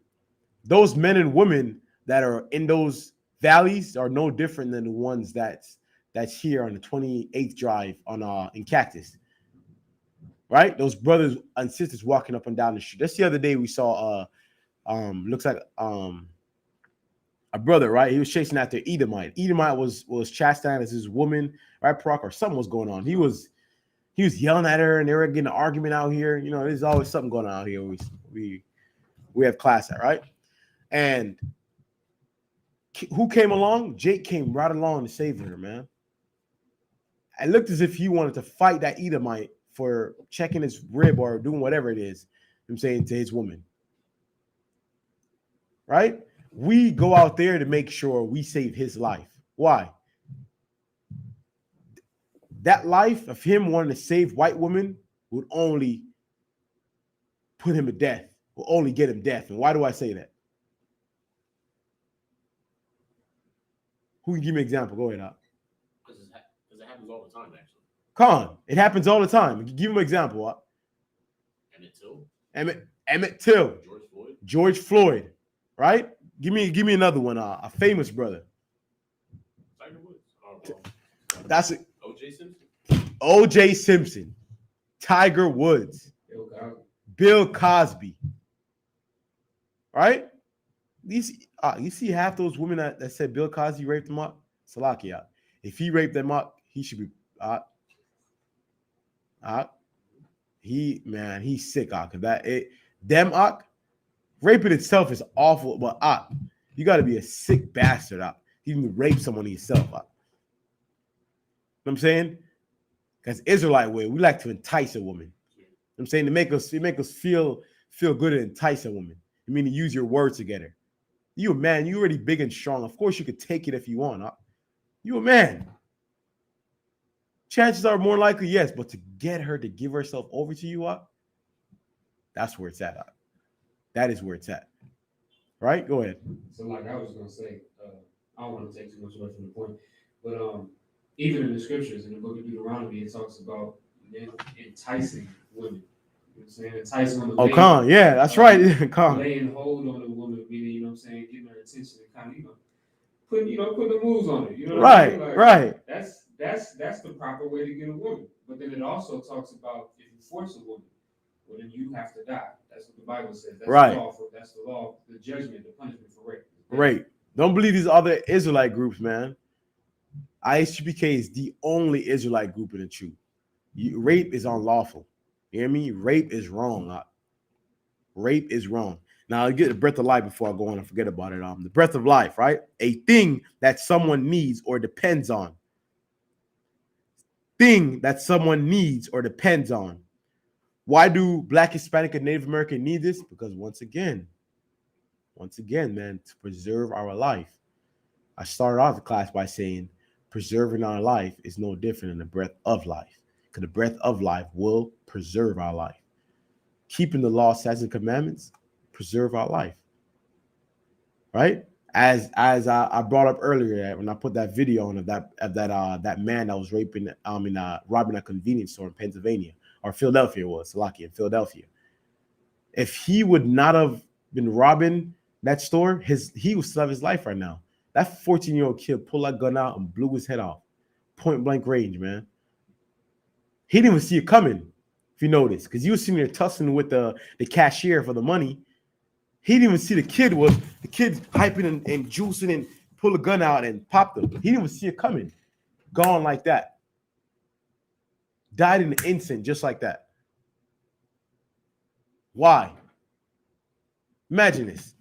those men and women that are in those valleys are no different than the ones that's here on the 28th drive in Cactus, right? Those brothers and sisters walking up and down the street. Just the other day we saw looks like a brother, right? He was chasing after Edomite. Edomite was chastised as his woman, right? Proc or something was going on. He was yelling at her, and they were getting an argument out here. You know, there's always something going on out here. We have class at, right? And who came along? Jake came right along to save her, man. It looked as if he wanted to fight that Edomite for checking his rib or doing whatever it is, I'm saying, to his woman. Right? We go out there to make sure we save his life. Why? That life of him wanting to save white women would only put him to death, will only get him death. And why do I say that? Who can give me an example? Go ahead, out. Because it happens all the time, actually. Come on, it happens all the time. Give him an example. Emmett Till. Emmett Till. George Floyd. George Floyd. Right? Give me another one. A famous brother. Tiger Woods. That's it. O.J. Simpson. O.J. Simpson. Tiger Woods. Bill Cosby. Right? You see half those women that said Bill Cosby raped them up? Salakia. If he raped them up, he should be he's sick, raping itself is awful, but you gotta be a sick bastard, even rape someone yourself. You know what I'm saying? Because Israelite way, we like to entice a woman. You know what I'm saying? To make us feel good and entice a woman. I mean, to use your words together. You a man, you already big and strong. Of course you could take it if you want. You a man. Chances are more likely, yes, but to get her to give herself over to you, that's where it's at. That is where it's at. Right? Go ahead. So, like I was gonna say, I don't want to take too much away from the point, but even in the scriptures, in the book of Deuteronomy, it talks about men enticing women. You know what I'm saying? Enticing women. Oh, Khan, yeah, that's right. Khan. Laying hold on the woman, meaning, you know what I'm saying, getting her attention and kind of, putting the moves on her. You know what I mean? Like, right. That's the proper way to get a woman. But then it also talks about if you force a woman, well, then you have to die. That's what the Bible says. That's right. That's the law, the judgment, the punishment for rape. Right. Don't believe these other Israelite groups, man. ISUPK is the only Israelite group in the truth. Rape is unlawful. You hear me? Rape is wrong. Rape is wrong. Now, I'll get the breath of life before I go on and forget about it. The breath of life, right? A thing that someone needs or depends on. Thing that someone needs or depends on. Why do Black, Hispanic, and Native American need this? Because once again, man, to preserve our life. I started off the class by saying preserving our life is no different than the breath of life. Because the breath of life will preserve our life. Keeping the law, statutes, and commandments preserve our life. Right? As I brought up earlier when I put that video on of that man that was robbing a convenience store in Pennsylvania, or Philadelphia was lucky in Philadelphia. If he would not have been robbing that store, he would still have his life right now. That 14-year-old kid pulled that gun out and blew his head off. Point blank range, man. He didn't even see it coming, if you notice, because you were sitting there tussling with the cashier for the money. He didn't even see the kid hyping and juicing and pull a gun out and popped him. He didn't even see it coming. Gone like that. Died in an instant, just like that. Why? Imagine this.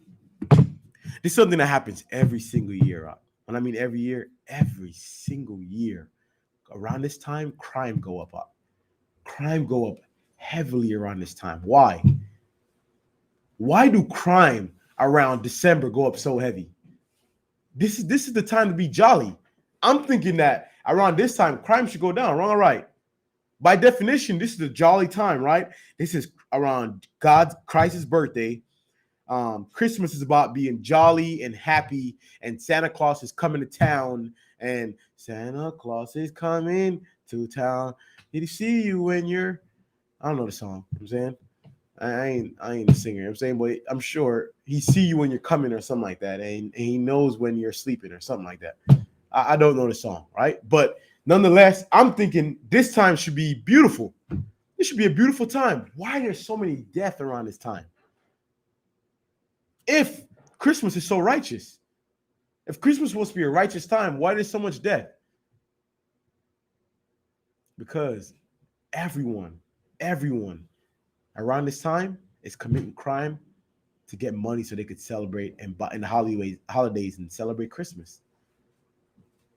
This is something that happens every single year. When I mean every year, every single year. Around this time, crime go up. Crime go up heavily around this time. Why? Why do crime around December go up so heavy? This is the time to be jolly. I'm thinking that around this time, crime should go down. Wrong or right? By definition, this is the jolly time, right? This is around Christ's birthday. Christmas is about being jolly and happy, and Santa Claus is coming to town, and Santa Claus is coming to town. Did he see you when you're? I don't know the song. You know what I'm saying I ain't a singer. You know what I'm saying, but I'm sure he see you when you're coming or something like that, and he knows when you're sleeping or something like that. I don't know the song, right? But nonetheless, I'm thinking this time should be beautiful. This should be a beautiful time. Why are there so many deaths around this time? If Christmas is so righteous, if Christmas is supposed to be a righteous time, why there's so much death? Because everyone around this time is committing crime to get money so they could celebrate and buy in the holidays and celebrate Christmas.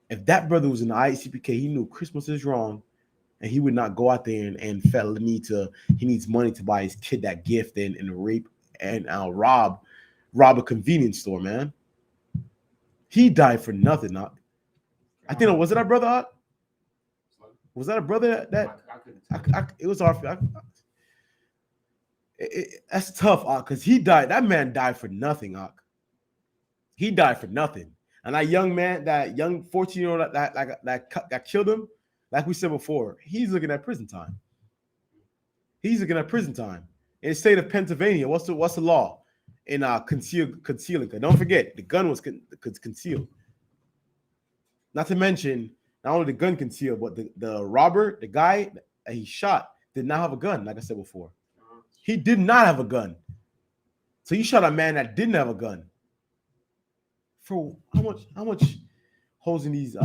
If that brother was in the ISUPK, he knew Christmas is wrong, and he would not go out there and felt he needs money to buy his kid that gift and rape and rob a convenience store, man. He died for nothing. I think was it our brother? Was that a brother that it was our? That's tough, because he died. That man died for nothing, He died for nothing. And that young man, that young 14-year-old that killed him, like we said before, he's looking at prison time. He's looking at prison time. In the state of Pennsylvania, what's the law in concealing? Don't forget, the gun was concealed. Not to mention, not only the gun concealed, but the robber, the guy that he shot, did not have a gun. Like I said before, he did not have a gun. So you shot a man that didn't have a gun. For how much? How much holes in these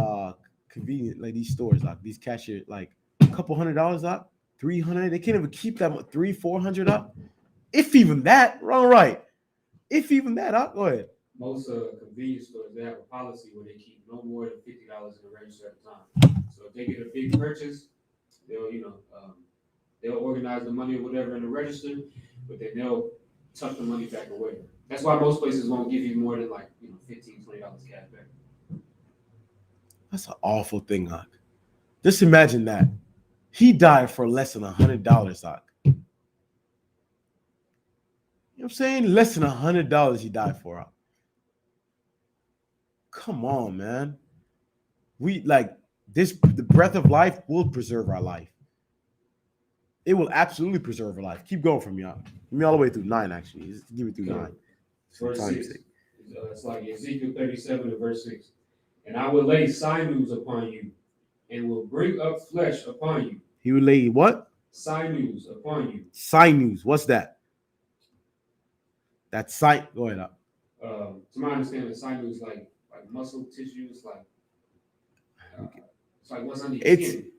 convenient, like these stores, like these cashier, like a couple $100 up, 300. They can't even keep that much, 300-400 up, if even that. Wrong, right? If even that up. Go ahead. Most convenience stores, they have a policy where they keep no more than $50 in the register at a time. So if they get a big purchase, they'll they'll organize the money or whatever in the register, but then they'll tuck the money back away. That's why most places won't give you more than like $15, $20 cash back. That's an awful thing, Hawk. Just imagine that. He died for less than $100, Hawk. You know what I'm saying? Less than $100 he died for, Hawk. Come on, man. We like this. The breath of life will preserve our life. It will absolutely preserve our life. Keep going from y'all. Give me all the way through 9, actually. Just give me through 9. Verse 6. It's like Ezekiel 37 and verse 6. And I will lay sinews upon you, and will bring up flesh upon you. He will lay what? Sinews upon you. Sinews. What's that? That's sight. Go ahead up. To my understanding, sinews like muscle tissue. It's like what's under your skin.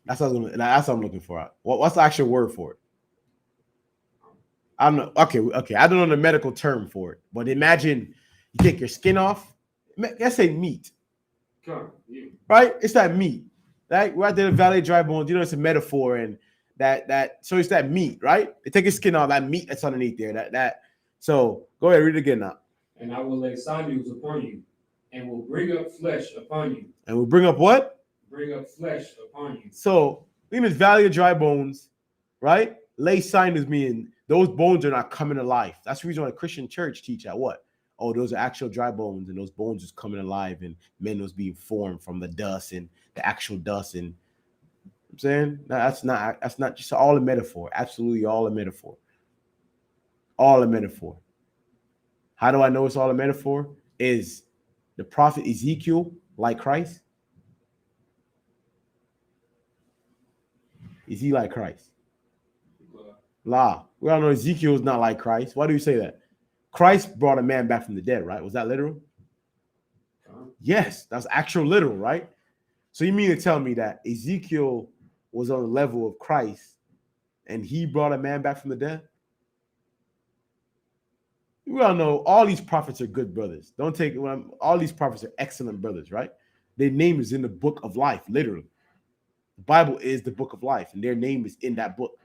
That's what I'm looking for. What's the actual word for it? I'm not okay. I don't know the medical term for it, but imagine you take your skin off. Let's say meat. Right? It's that meat. Right? We're at the Valley of Dry Bones. It's a metaphor, and so it's that meat, right? They take your skin off, that meat that's underneath there. So go ahead, read it again now. And I will lay sinews upon you, and will bring up flesh upon you. And we'll bring up what? Bring up flesh upon you. So in this Valley of Dry Bones, right? Lay sinews meaning those bones are not coming to life. That's the reason why the Christian church teach at what? Oh, those are actual dry bones, and those bones was coming alive, and men was being formed from the dust and the actual dust. And I'm saying that's not just all a metaphor. Absolutely all a metaphor. All a metaphor. How do I know it's all a metaphor? Is the prophet Ezekiel like Christ? Is he like Christ? La. We all know Ezekiel is not like Christ. Why do you say that? Christ brought a man back from the dead, right? Was that literal? Yes, that's actual literal, right? So you mean to tell me that Ezekiel was on the level of Christ and he brought a man back from the dead? We all know all these prophets are good brothers. Don't take all these prophets are excellent brothers, right? Their name is in the book of life, literally. The Bible is the book of life, and their name is in that book.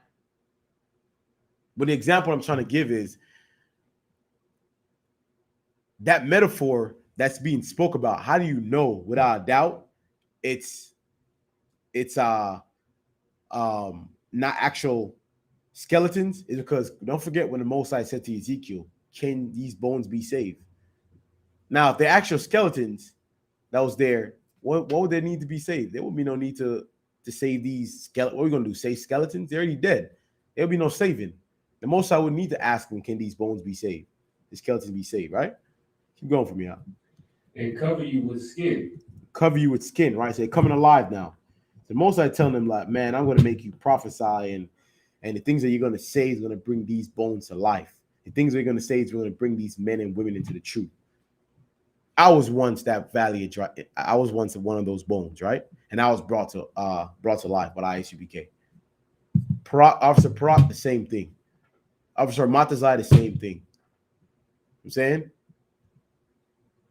But the example I'm trying to give is that metaphor that's being spoke about. How do you know without a doubt it's not actual skeletons? Is because don't forget when the Most High said to Ezekiel, can these bones be saved? Now, if they're actual skeletons that was there, what would they need to be saved? There would be no need to save these skeletons. What are we going to do? Save skeletons? They're already dead. There would be no saving. The Most High would need to ask them, can these bones be saved? The skeletons be saved, right? Keep going from here. And cover you with skin. Cover you with skin, right? So they're coming alive now. The Most High telling them, like, man, I'm going to make you prophesy, and the things that you're going to say is going to bring these bones to life. The things that you're going to say is going to bring these men and women into the truth. I was once that valley of dry. I was once one of those bones, right? And I was brought to life by ISUPK. Officer Parak, the same thing. Officer Matazai, the same thing. I'm saying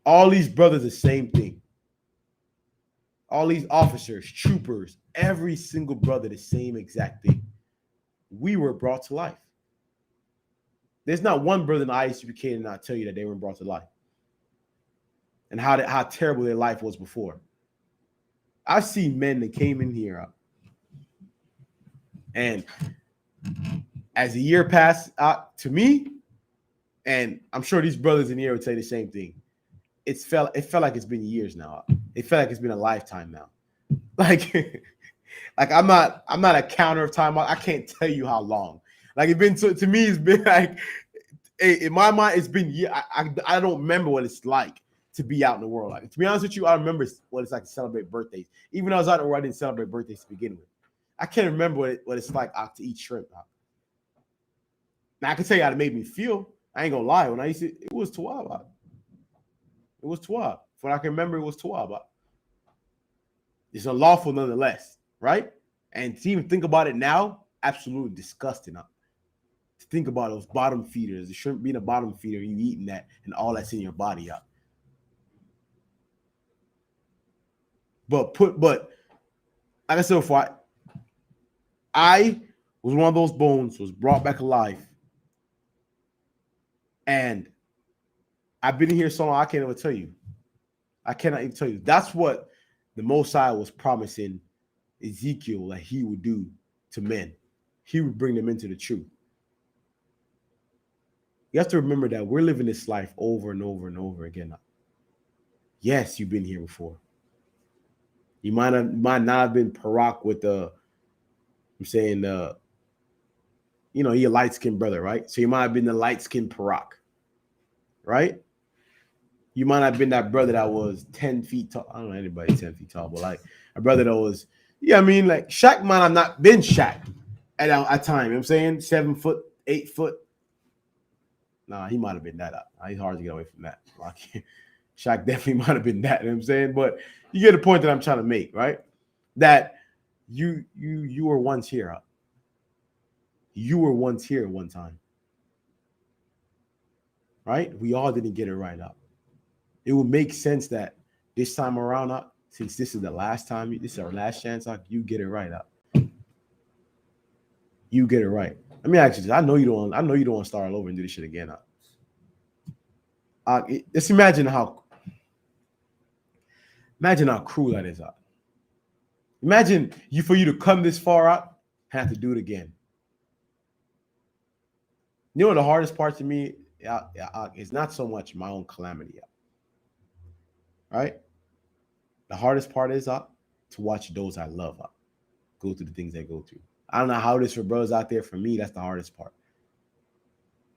all these brothers, the same thing. All these officers, troopers, every single brother, the same exact thing. We were brought to life. There's not one brother in the ISUPK that not tell you that they were brought to life and how terrible their life was before. I see men that came in here and as the year passed to me, and I'm sure these brothers in here would say the same thing. It felt like it's been years now. It felt like it's been a lifetime now. Like Like I'm not a counter of time. I can't tell you how long. Like it's been to me, it's been like in my mind, it's been I don't remember what it's like to be out in the world. Like to be honest with you, I remember what it's like to celebrate birthdays. Even though I was out there, I didn't celebrate birthdays to begin with. I can't remember what it's like to eat shrimp. Now I can tell you how it made me feel. I ain't gonna lie. When I used to, it was Tuab. It was Tuab. From what I can remember, it was Tuab. It's unlawful nonetheless, right? And to even think about it now, absolutely disgusting. To think about those bottom feeders, the shrimp being a bottom feeder, you eating that, and all that's in your body up. But like I said before, I was one of those bones, was brought back alive. And I've been here so long, I can't even tell you. I cannot even tell you. That's what the Most High was promising Ezekiel that he would do to men. He would bring them into the truth. You have to remember that we're living this life over and over and over again. Yes, you've been here before. You might not have been Parak with he a light-skinned brother, right? So you might have been the light-skinned Parak, right? You might have been that brother that was 10 feet tall. I don't know anybody 10 feet tall, but like a brother that was, like Shaq might have not been Shaq at time. You know what I'm saying? 7 foot, 8 foot. Nah, he might have been that up. He's hard to get away from that. Like, Shaq definitely might have been that. You know what I'm saying? But you get the point that I'm trying to make, right? That you were once here. You were once here at one time. Right? We all didn't get it right up. It would make sense that this time around, since this is the last time, this is our last chance, you get it right up. You get it right. Let me ask you this. I know you don't want to start all over and do this shit again. Just imagine how cruel that is. Imagine for you to come this far out, have to do it again. You know the hardest part to me is not so much my own calamity. Right? The hardest part is to watch those I love go through the things they go through. I don't know how it is for brothers out there. For me, that's the hardest part.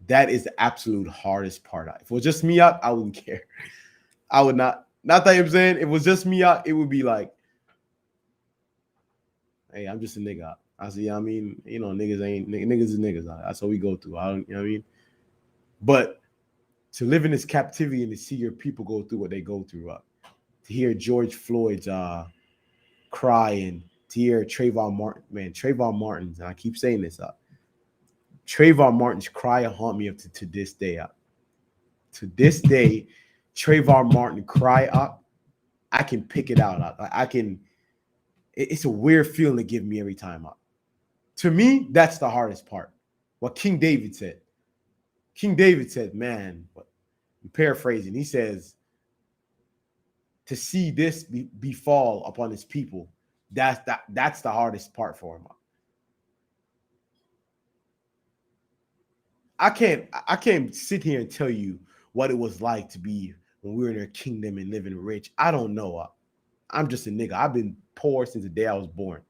That is the absolute hardest part. If it was just me out, I wouldn't care. I would not. Not that I'm saying if it was just me out, it would be like, hey, I'm just a nigga. I say, niggas is niggas. That's what we go through. You know what I mean? But to live in this captivity and to see your people go through what they go through, to hear George Floyd's cry and to hear Trayvon Martin's, and I keep saying this, Trayvon Martin's cry haunt me up to this day. To this day, Trayvon Martin cry up, I can pick it out. It's a weird feeling to give me every time up. To me, that's the hardest part. What King David said. King David said, man, I'm paraphrasing, he says, to see this befall upon his people, that's the hardest part for him. I can't sit here and tell you what it was like to be when we were in their kingdom and living rich. I don't know. I'm just a nigga. I've been poor since the day I was born.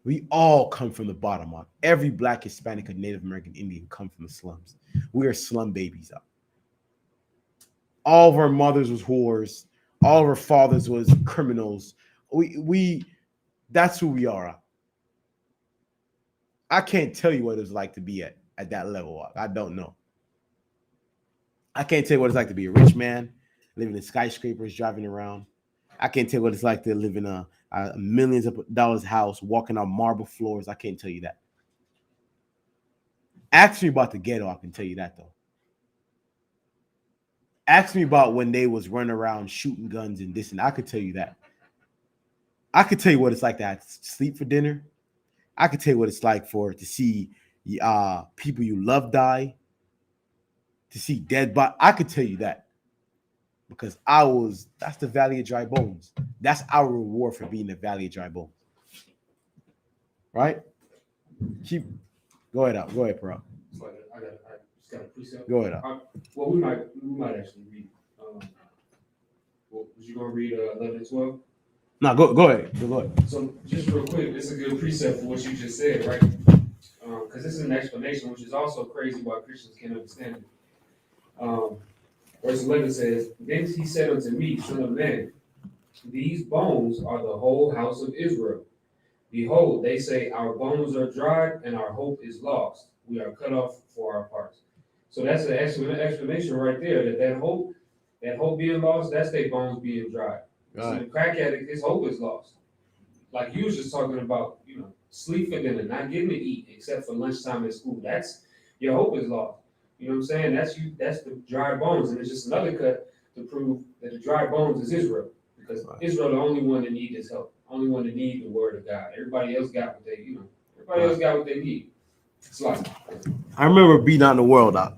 We all come from the bottom up. Every Black, Hispanic, and Native American Indian come from the slums. We are slum babies up. All of our mothers was whores. All of our fathers was criminals. That's who we are. I can't tell you what it was like to be at that level. I don't know. I can't tell you what it's like to be a rich man, living in skyscrapers, driving around. I can't tell you what it's like to live in a millions of dollars house, walking on marble floors. I can't tell you that. Ask me about the ghetto. I can tell you that, though. Ask me about when they was running around shooting guns and this, and I could tell you that. I could tell you what it's like to have to sleep for dinner. I could tell you what it's like to see people you love die, to see dead bodies. I could tell you that because that's the Valley of Dry Bones. That's our reward for being the Valley of Dry Bones. Right? Go ahead, Pearl. I just got a precept. Go ahead. Well, we might actually read Well, was you gonna read 11 and 12? No, go ahead. Go ahead. So just real quick, this is a good precept for what you just said, right? Because this is an explanation, which is also crazy why Christians can't understand it. Verse 11 says, "Then he said unto me, Son of man, these bones are the whole house of Israel. Behold, they say, Our bones are dried, and our hope is lost. We are cut off for our parts." So that's an explanation right there, that hope being lost, that's their bones being dried. So the crack addict, his hope is lost. Like you was just talking about, sleep for dinner, not getting to eat except for lunchtime at school. That's your hope is lost. You know what I'm saying? That's the dry bones, and it's just another cut to prove that the dry bones is Israel, because Israel the only one that need his help, only one that need the word of God. Everybody else got what they, everybody else got what they need. It's like I remember being out in the world out.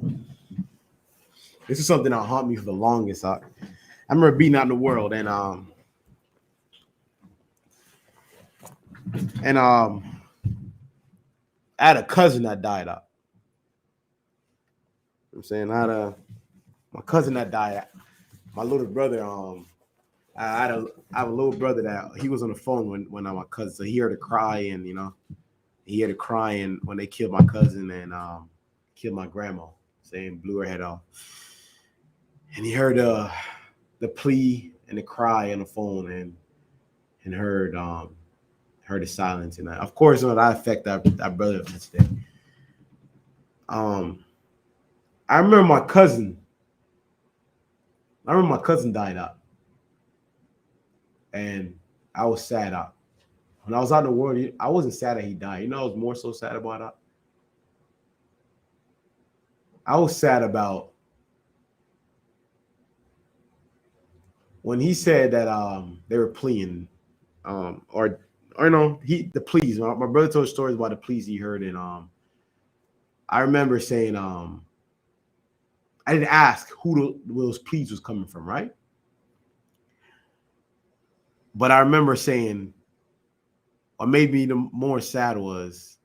This is something that haunted me for the longest out. I remember being out in the world and I had a cousin that died out. You know what I'm saying I had my cousin that died. My little brother, I have a little brother that he was on the phone when my cousin, so he heard her crying, he heard her crying when they killed my cousin and killed my grandma, saying blew her head off. And he heard the plea and the cry on the phone and heard the silence. And of course, that affect that brother to this day. I remember my cousin died out. And I was sad out. When I was out in the world, I wasn't sad that he died. I was more so sad about it. I was sad about when he said that they were pleading, or the pleas. My brother told stories about the pleas he heard, and I remember saying I didn't ask who those pleas was coming from, right? But I remember saying, or maybe the more sad was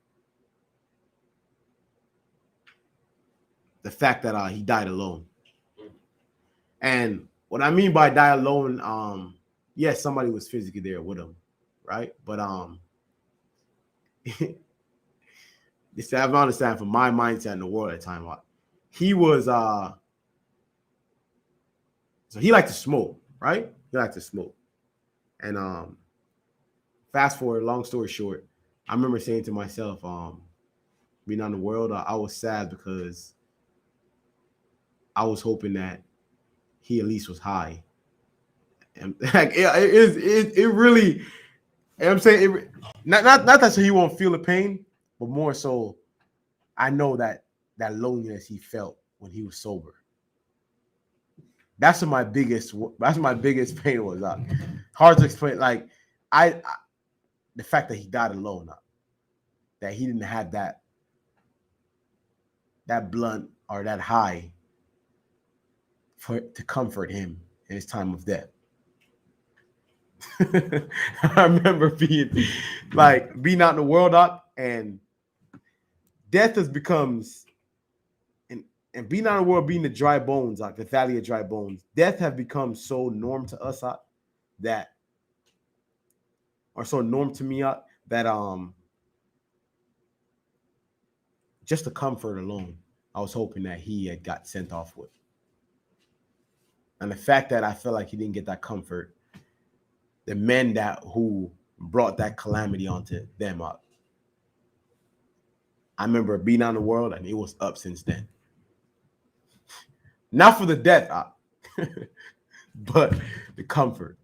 the fact that he died alone. And what I mean by die alone, yes, somebody was physically there with him, right? But this I understand from my mindset in the world at the time. He was so he liked to smoke, right? He liked to smoke. And fast forward, long story short, I remember saying to myself, being on the world, I was sad because I was hoping that he at least was high. And like it really, I'm saying not that so he won't feel the pain, but more so I know that loneliness he felt when he was sober. That's what my biggest pain was. Hard to explain. Like I the fact that he died alone, that he didn't have that blunt or that high to comfort him in his time of death. I remember being out in the world and death becomes and being out in the world, being the dry bones, the valley of dry bones, death have become so norm to us that or so norm to me that just the comfort alone, I was hoping that he had got sent off with. And the fact that I felt like he didn't get that comfort, the men who brought that calamity onto them up. I remember being out in the world and it was up since then. Not for the death, but the comfort,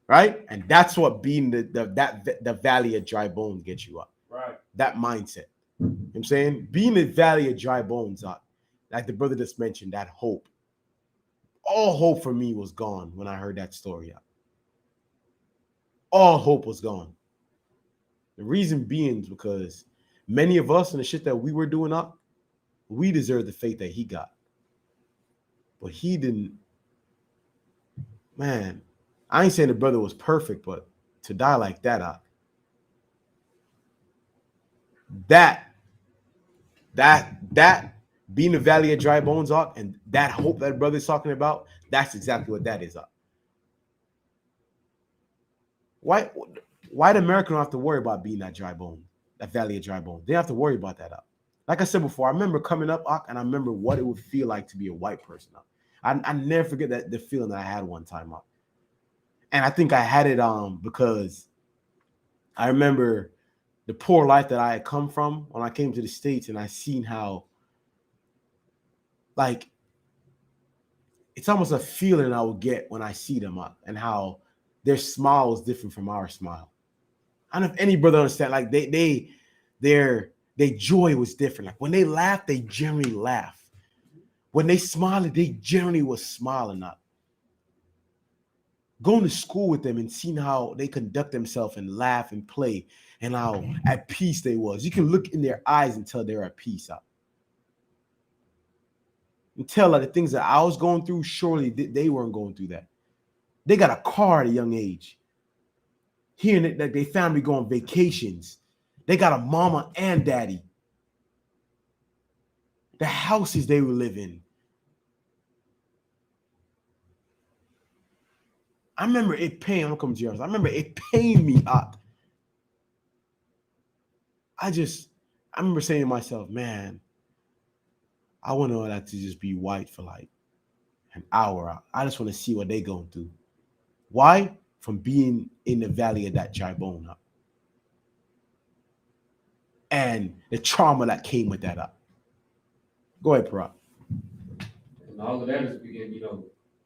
right? And that's what being the valley of dry bones gets you up. Right. That mindset. You know what I'm saying? Being the valley of dry bones, like the brother just mentioned, that hope. All hope for me was gone when I heard that story. All hope was gone. The reason being is because many of us and the shit that we were doing we deserve the fate that he got. But he didn't. Man, I ain't saying the brother was perfect, but to die like that, that being the valley of dry bones, and that hope that brother's talking about, that's exactly what that is. white America don't have to worry about being that dry bone, that valley of dry bone. They don't have to worry about that. Like I said before, I remember coming up, and I remember what it would feel like to be a white person. I never forget that the feeling that I had one time. And I think I had it because I remember the poor life that I had come from when I came to the States, and I seen how, like, it's almost a feeling I would get when I see them and how their smile is different from our smile. I don't know if any brother understand. Like their joy was different. Like when they laugh, they generally laugh. When they smile, they generally was smiling up. Going to school with them and seeing how they conduct themselves and laugh and play and how at peace they was. You can look in their eyes and tell they're at peace up. And tell that the things that I was going through, surely they weren't going through that. They got a car at a young age. Hearing that they family go on vacations. They got a mama and daddy. The houses they would live in. I remember it paying. I'm coming to yours. I remember it paying me up. I remember saying to myself, man, I want to that to just be white for like an hour. I just want to see what they going through. Why? From being in the valley of that dry bone up. And the trauma that came with that up. Go ahead, Parag. And all of that is begin,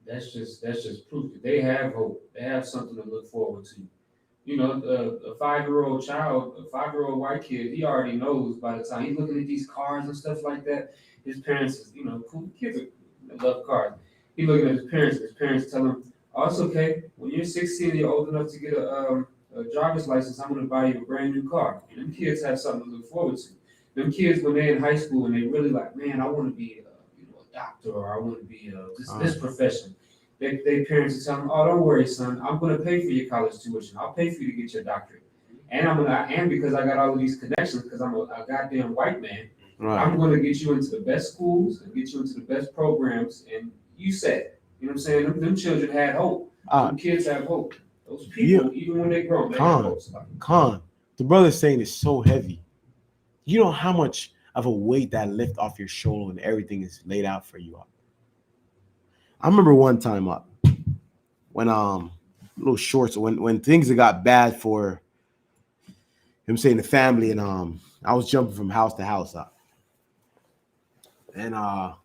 that's just proof that they have hope. They have something to look forward to. A 5-year-old child, a 5-year-old white kid, he already knows by the time he's looking at these cars and stuff like that. His parents, cool kids love cars. He's looking at his parents tell him, "Oh, it's okay. When you're 16, you're old enough to get a driver's license. I'm going to buy you a brand new car." And them kids have something to look forward to. Them kids, when they're in high school and they really like, man, I want to be a doctor, or I want to be this profession. Their parents are telling them, "Oh, don't worry, son. I'm going to pay for your college tuition. I'll pay for you to get your doctorate. And because I got all of these connections, because I'm a goddamn white man, Right. I'm going to get you into the best schools and get you into the best programs." And you said, you know what I'm saying? Them children had hope. Them kids have hope. Those people, even when they grow, they have hope. Con, the brother's saying is so heavy. You know how much of a weight that lift off your shoulder when everything is laid out for you. I remember one time when little shorts when things got bad for him saying the family, and I was jumping from house to house up. And I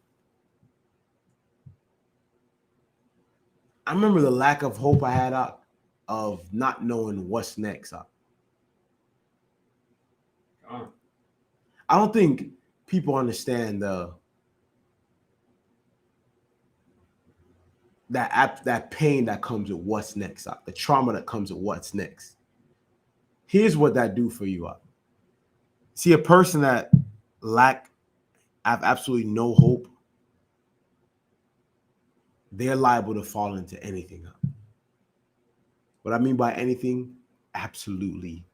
remember the lack of hope I had up of not knowing what's next up. I don't think people understand that pain that comes with what's next up, the trauma that comes with what's next. Here's what that do for you up. See, a person that have absolutely no hope, they're liable to fall into anything up. What I mean by anything, absolutely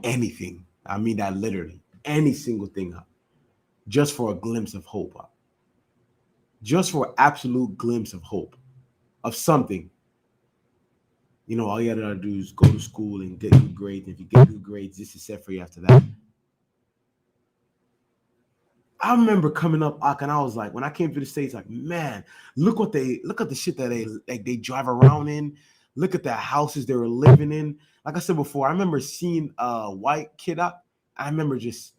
anything. I mean that literally, any single thing up, just for a glimpse of hope up. Just for an absolute glimpse of hope, of something. All you gotta do is go to school and get good grades. If you get good grades, this is set for you after that. I remember coming up, and I was like, when I came to the States, like, man, look at the shit that they drive around in. Look at the houses they were living in. Like I said before, I remember seeing a white kid up. I remember just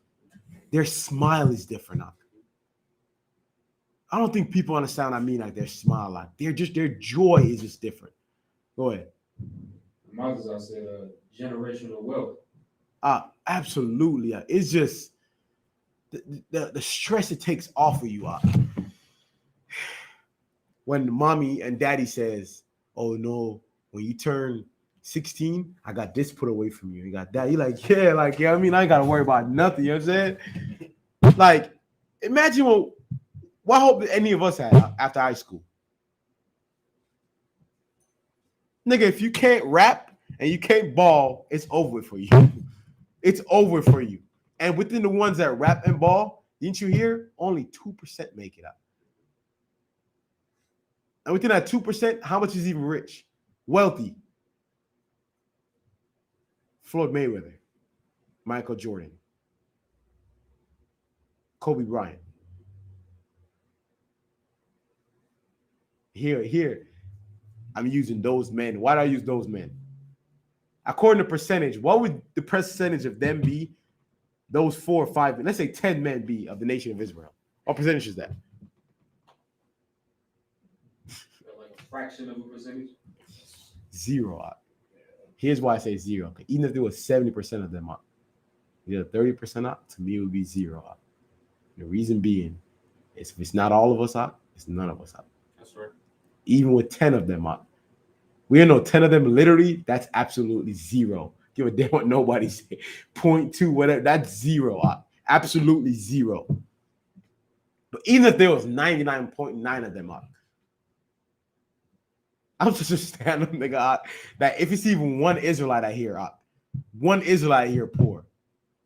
their smile is different up. I don't think people understand what I mean, like their smile, like their joy is just different. Go ahead. Mothers, I said, generational wealth. Absolutely. It's just the stress it takes off of you. When mommy and daddy says, "Oh no, when you turn 16, I got this put away from you. You got that." You're like, yeah, like, I mean, I ain't gotta worry about nothing. You know what I'm saying? Like, imagine what hope any of us had after high school. Nigga, if you can't rap and you can't ball, it's over for you. It's over for you. And within the ones that rap and ball, didn't you hear? Only 2% make it out. And within that 2%, how much is even rich? Wealthy. Floyd Mayweather, Michael Jordan, Kobe Bryant. Here, I'm using those men. Why do I use those men? According to percentage, what would the percentage of them be? Those 4 or 5, let's say 10 men be of the nation of Israel. What percentage is that? Like a fraction of a percentage. 0. Here's why I say 0. Even if there was 70% of them up, 30% up, to me it would be 0 up. The reason being is if it's not all of us up, it's none of us up. That's right. Even with 10 of them up. We don't know 10 of them literally, that's absolutely 0. Give a damn what nobody say. 0.2, whatever, that's 0 up. Absolutely 0. But even if there was 99.9 of them up, I'm just standing nigga that if it's even one Israelite I hear up, one Israelite I hear poor,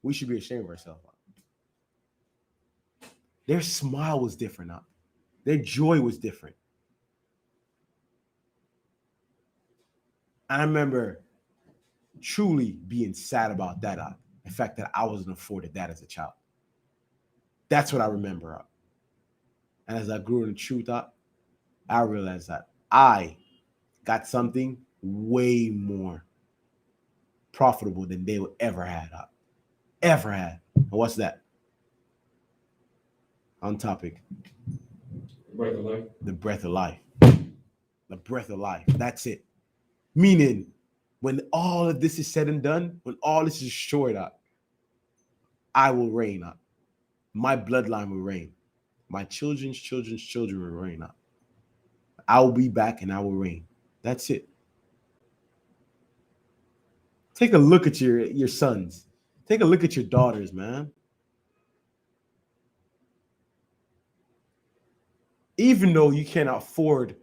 we should be ashamed of ourselves. Their smile was different up. Their joy was different. And I remember truly being sad about that, the fact that I wasn't afforded that as a child. That's what I remember. And as I grew in the truth, I realized that I got something way more profitable than they would ever had. Ever had. And what's that? On topic. Breath of life. The breath of life. The breath of life. That's it. Meaning, when all of this is said and done, when all this is short up, I will reign up. My bloodline will reign. My children's children's children will reign up. I will be back and I will reign. That's it. Take a look at your sons. Take a look at your daughters, man. Even though you cannot afford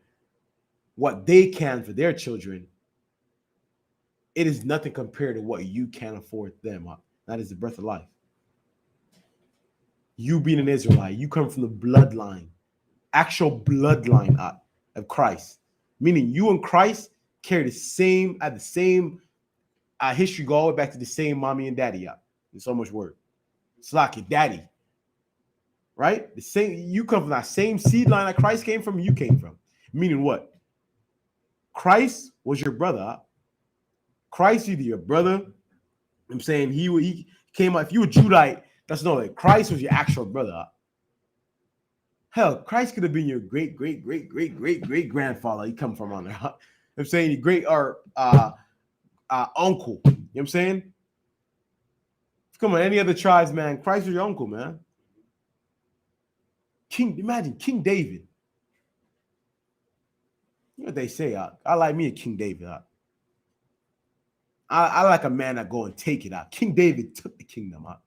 what they can for their children, it is nothing compared to what you can afford them. That is the breath of life. You being an Israelite, you come from the bloodline, actual bloodline of Christ. Meaning you and Christ carry the same history, go all the way back to the same mommy and daddy. There's so much word. It's like your daddy. Right? The same, you come from that same seed line that Christ came from, you came from. Meaning what? Christ was your brother. Christ either your brother. I'm saying he came out. If you were Judite, that's no like Christ was your actual brother. Hell, Christ could have been your great grandfather. He come from on there. I'm saying your great or uncle. You know what I'm saying? Come on, any other tribes, man. Christ was your uncle, man. Imagine King David. You know what they say? I like me a King David. I like a man that go and take it out. King David took the kingdom out.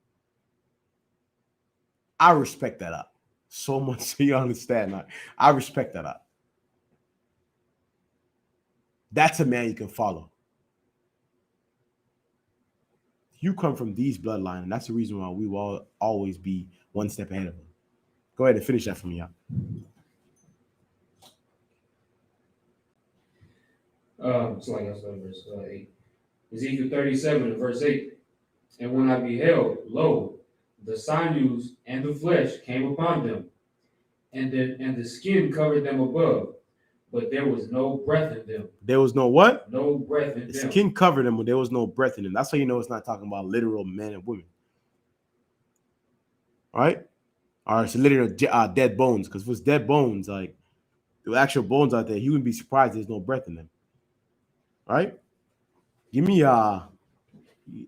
I respect that up so much, so you understand. I respect that up. That's a man you can follow. You come from these bloodlines, and that's the reason why we will always be one step ahead of them. Go ahead and finish that for me, y'all. So like I said, verse 8. Ezekiel 37 and verse 8. And when I beheld, lo, the sinews and the flesh came upon them, and the skin covered them above, but there was no breath in them. There was no what? No breath in them. The skin covered them, but there was no breath in them. That's how you know it's not talking about literal men and women. All right? All right, so literal dead bones, because if it was dead bones, like the actual bones out there, he wouldn't be surprised there's no breath in them. All right? Give me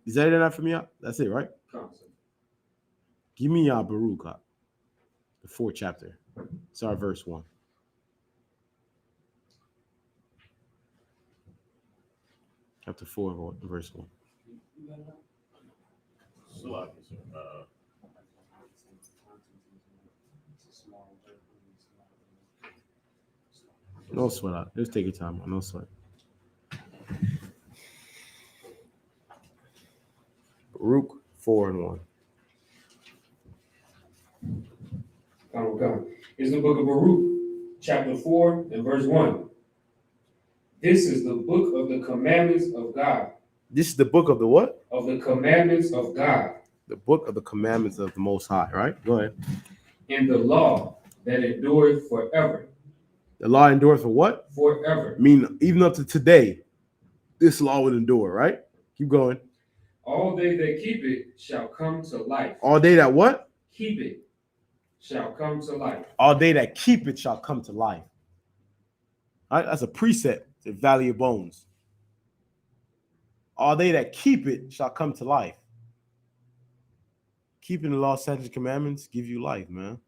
is that enough for me? That's it, right? Give me Baruch, the 4th chapter. Sorry, verse 1. Chapter 4, verse 1. No sweat out. Just take your time. No sweat. Baruch 4 and 1. Come. It's the book of Baruch, chapter 4 and verse 1. This is the book of the commandments of God. This is the book of the what? of the commandments of God. The book of the commandments of the Most High, right? Go ahead. And the law that endureth forever. The law endures for what? Forever. I mean, even up to today, this law would endure, right? Keep going. All they that keep it shall come to life. All day that what? Keep it shall come to life. All day that keep it shall come to life. All right, that's a precept to Valley of Bones. All they that keep it shall come to life. Keeping the law, statutes, commandments give you life, man.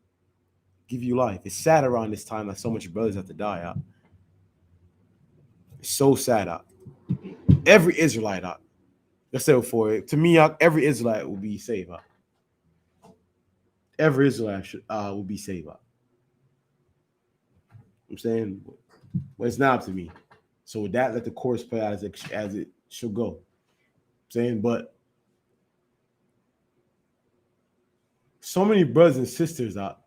Give you life. It's sad around this time that so much brothers have to die out. It's so sad out. Every Israelite out. Let's say before, to me, every Israelite will be saved out. Every Israelite will be saved out. I'm saying, well, it's not up to me. So with that, let the course play out as it should go. I'm saying, but so many brothers and sisters out.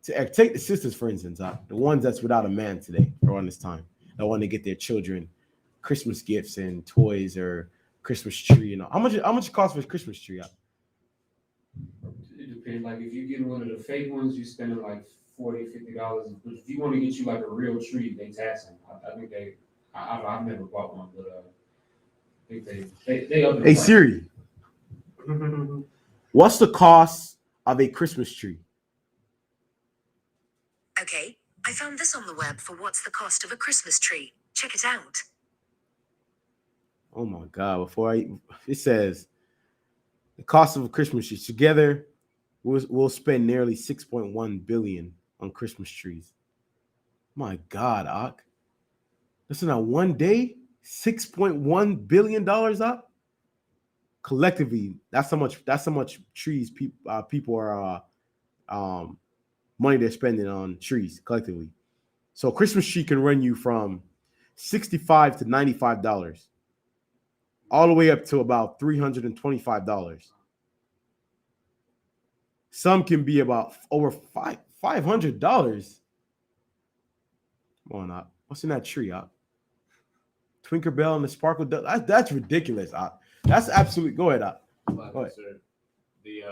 Take the sisters, for instance, out. The ones that's without a man today around this time. That want to get their children Christmas gifts and toys or Christmas tree. How much it costs for a Christmas tree out? It depends. Like if you get one of the fake ones, you're spending like $40, $50. But if you want to get you like a real tree, they tax them. I think they. I've never bought one, but I think they up the Hey price. Siri, what's the cost of a Christmas tree? Okay, I found this on the web for what's the cost of a Christmas tree. Check it out. Oh my God! It says the cost of a Christmas tree together, we'll spend nearly 6.1 billion on Christmas trees. My God, Ak. Listen, on one day, $6.1 billion up. Collectively, that's how much trees people are money they're spending on trees collectively. So a Christmas tree can run you from $65 to $95, all the way up to about $325. Some can be about over $500. Come on, Op. What's in that tree, Op? Tinkerbell and the Sparkle Duck. That's ridiculous, Op. That's absolutely. Go ahead, Op. Go ahead. Sir. The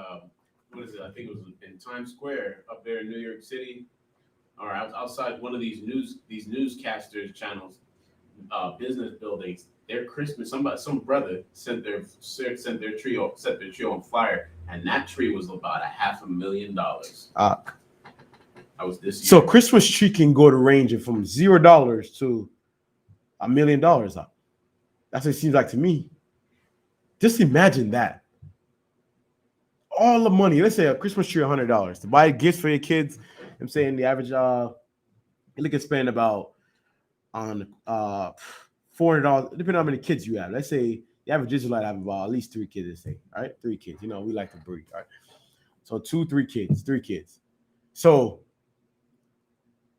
what is it? I think it was in Times Square up there in New York City. Or outside one of these newscasters channels, business buildings. Their Christmas, some brother set their tree on fire, and that tree was about $500,000. That was this year. So Christmas tree can go to range from $0 to $1 million. That's what it seems like to me. Just imagine that. All the money. Let's say a Christmas tree, $100 to buy gifts for your kids. I'm saying the average you look at spend about on $400, depending on how many kids you have. Let's say the average Israelite have about at least 3 kids, let's say, all right? 3 kids. We like to breed, all right? So 3 kids. So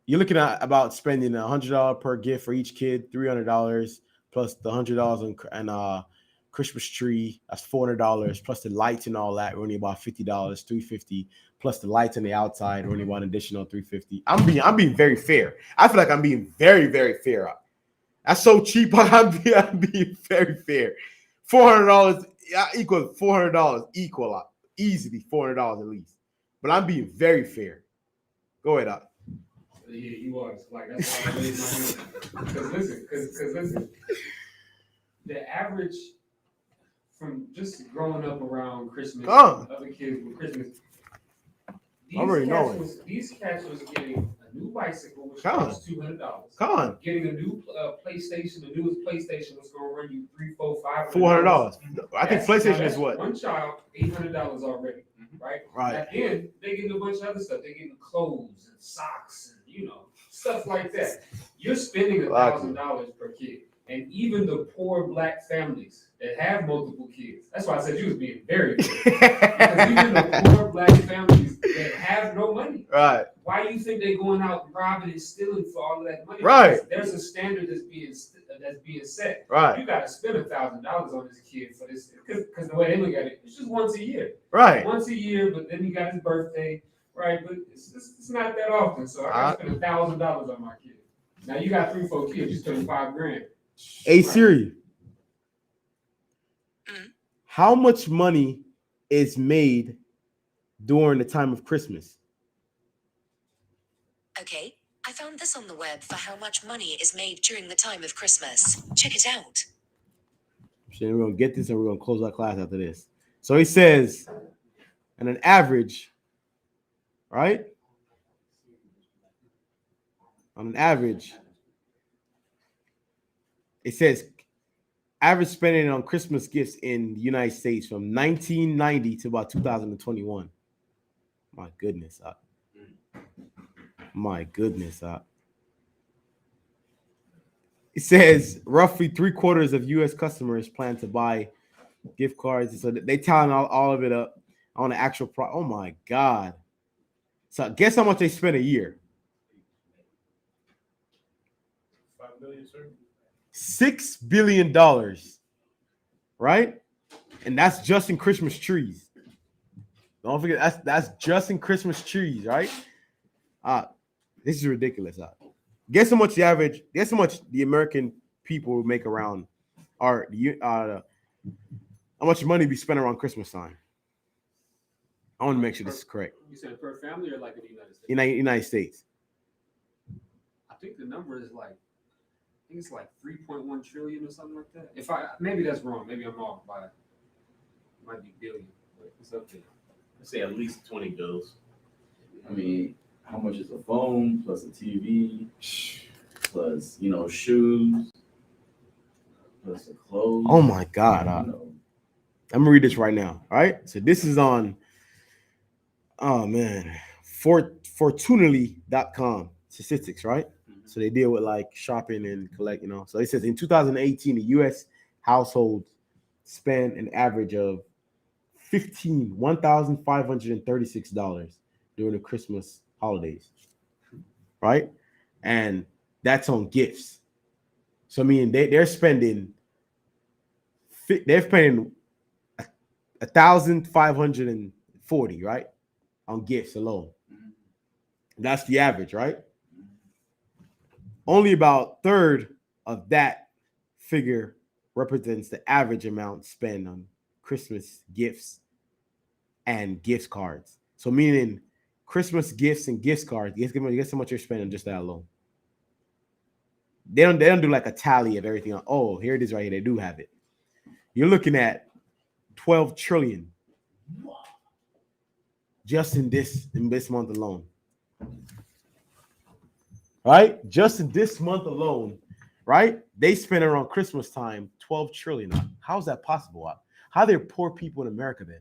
you're looking at about spending $100 per gift for each kid, $300 plus the $100 and Christmas tree. That's $400 plus the lights and all that. We're only about $50, $350 plus the lights on the outside. We're only about an additional $350. I'm being very fair. I feel like I'm being very, very fair. That's so cheap. I'm being very fair. $400 equal $400 equal easily $400 at least. But I'm being very fair. Go ahead, Op. Yeah, you are. Like that's why I raised my hand. Because listen, the average from just growing up around Christmas, other kids with Christmas. These cats was getting a new bicycle, which cost $200. Getting a new PlayStation. The newest PlayStation was going to run you $400. I think PlayStation is what? One child, $800 already, right? Right. And then they getting a bunch of other stuff. They getting clothes and socks and stuff like that. You're spending $1,000 per kid. And even the poor black families that have multiple kids. That's why I said you was being very good. Because even the poor black families that have no money. Right. Why do you think they're going out and robbing and stealing for all of that money? Right. Because there's a standard that's being set. Right. You got to spend $1,000 on this kid for this. Because the way they look at it, it's just once a year. Right. Once a year, but then you got his birthday. Right. But it's not that often. So I got to spend $1,000 on my kid. Now you got 3, 4 kids. You spend $5,000. Hey Siri. How much money is made during the time of Christmas? Okay, I found this on the web for how much money is made during the time of Christmas. Check it out. So we're gonna get this and we're gonna close our class after this. So he says, on an average, right? On an average, it says average spending on Christmas gifts in the United States from 1990 to about 2021. My goodness. My goodness. It says roughly 3/4 of U.S. customers plan to buy gift cards. So they tallying all of it up on the actual oh my God. So guess how much they spend a year? 5 million, sir. $6 billion. Right? And that's just in Christmas trees. Don't forget that's just in Christmas trees, right? This is ridiculous. Guess how much the American people make around how much money we spend around Christmas time. I want to make sure this is correct. You said per family or like in the United States? United States. I think the number is like, I think it's like 3.1 trillion or something like that. Maybe that's wrong. Maybe I'm off by it. Might be billion, but it's up there. Let's say at least 20 bills. I mean, how much is a phone plus a TV plus shoes plus the clothes? Oh my God! I'm gonna read this right now. All right, so this is on. Oh man, Fortunately.com statistics, right? Mm-hmm. So they deal with like shopping and collect, So it says in 2018, the U.S. households spent an average of $1,536 during the Christmas holidays, right? And that's on gifts. So I mean, they're spending 1,540, right, on gifts alone. That's the average, right? Only about a third of that figure represents the average amount spent on Christmas gifts and gift cards. So meaning Christmas gifts and gift cards, guess how much you're spending just that alone. They don't do like a tally of everything. Oh, here it is right here. They do have it. You're looking at 12 trillion just in this month alone. Right? Just in this month alone, right? They spend around Christmas time 12 trillion. How is that possible? How are there poor people in America then?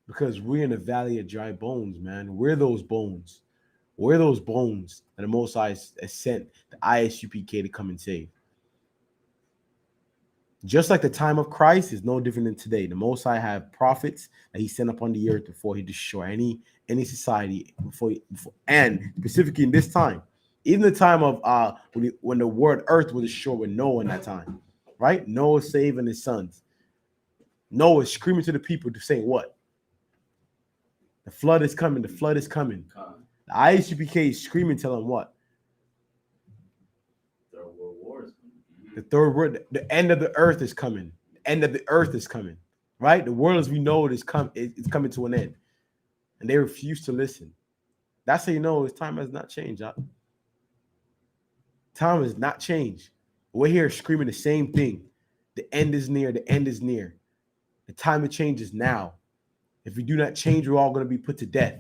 Because we're in the valley of dry bones, man. We're those bones. We're those bones that the Most High has sent the ISUPK to come and save. Just like the time of Christ is no different than today. The Most High have prophets that he sent upon the earth before he destroy any society, before and specifically in this time. Even the time of when the word earth was destroyed with Noah in that time, right? Noah saving his sons. Noah screaming to the people to say what? The flood is coming. The flood is coming. The ISUPK is screaming, telling what? Third World War is coming. The third world, the end of the earth is coming. The end of the earth is coming, right? The world as we know it is it's coming to an end, and they refuse to listen. That's how you know his time has not changed. Time has not changed. We're here screaming the same thing. The end is near. The end is near. The time of change is now. If we do not change, we're all going to be put to death.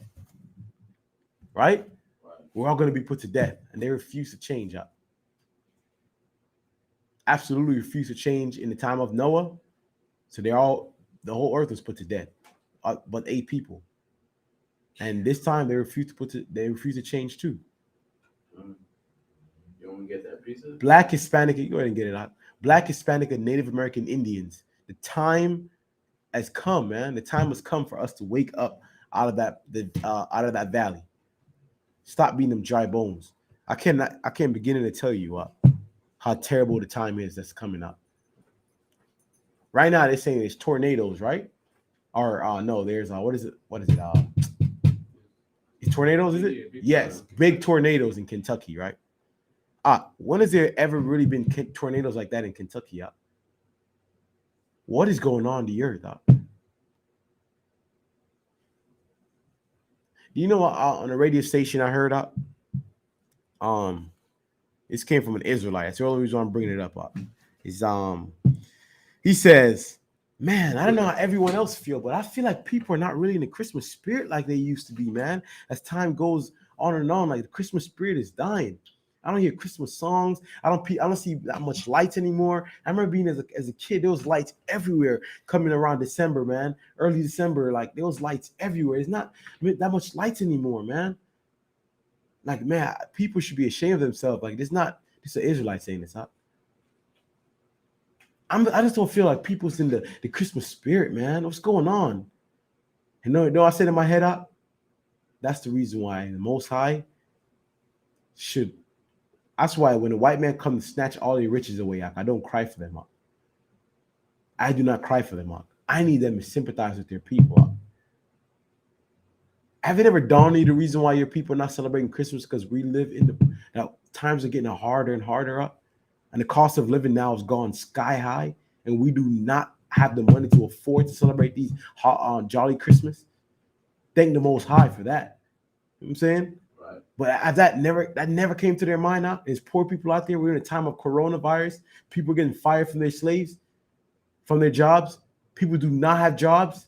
Right? We're all going to be put to death, and they refuse to change up. Absolutely refuse to change in the time of Noah. So the whole earth was put to death, but 8 people. And this time they refuse to change too. You want to get that pizza? Black, Hispanic, you go ahead and get it out. Black, Hispanic, and Native American Indians. The time has come, man. The time has come for us to wake up out of that valley. Stop being them dry bones. I can't begin to tell you how terrible the time is that's coming up. Right now they're saying there's tornadoes, right? Or no, there's what is it? It's tornadoes, is it? Yes, big tornadoes in Kentucky, right? When has there ever really been tornadoes like that in Kentucky? What is going on the earth? You know what? On a radio station I heard up. This came from an Israelite. That's the only reason I'm bringing it up. Is he says, man, I don't know how everyone else feel, but I feel like people are not really in the Christmas spirit like they used to be, man. As time goes on and on, like the Christmas spirit is dying. I don't hear Christmas songs. I don't see that much lights anymore. I remember being as a kid, there was lights everywhere coming around December, man. Early December, like there was lights everywhere. It's not that much lights anymore, man. Like, man, people should be ashamed of themselves. Like, this an Israelite saying this, huh? I just don't feel like people's in the Christmas spirit, man. What's going on? And no, I said in my head up, that's the reason why the Most High should. That's why when a white man comes to snatch all their riches away, I don't cry for them. I do not cry for them. I need them to sympathize with their people. Have it ever dawned on you the reason why your people are not celebrating Christmas? Because we live now times are getting harder and harder up, and the cost of living now has gone sky high, and we do not have the money to afford to celebrate these jolly Christmas. Thank the Most High for that. You know what I'm saying? Right. But that never came to their mind now. There's poor people out there. We're in a time of coronavirus. People are getting fired from their slaves, from their jobs. People do not have jobs.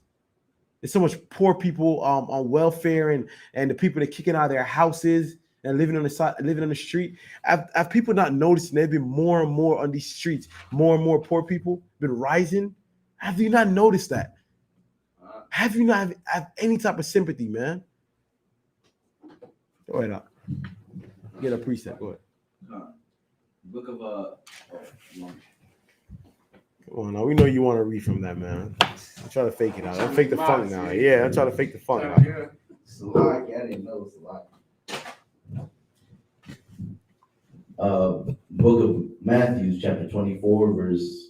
There's so much poor people on welfare and the people that are kicking out of their houses and living on the street. Have people not noticed there have been more and more on these streets, more and more poor people been rising? Have you not noticed that? Have you not have any type of sympathy, man? Go ahead, get a preset. Go ahead. Book of Come on, now we know you want to read from that, man. I'm trying to fake it out. Don't fake the funk now. Yeah, I'm trying to fake the funk out. Salak, I didn't know Salak. Book of Matthew, chapter 24, verse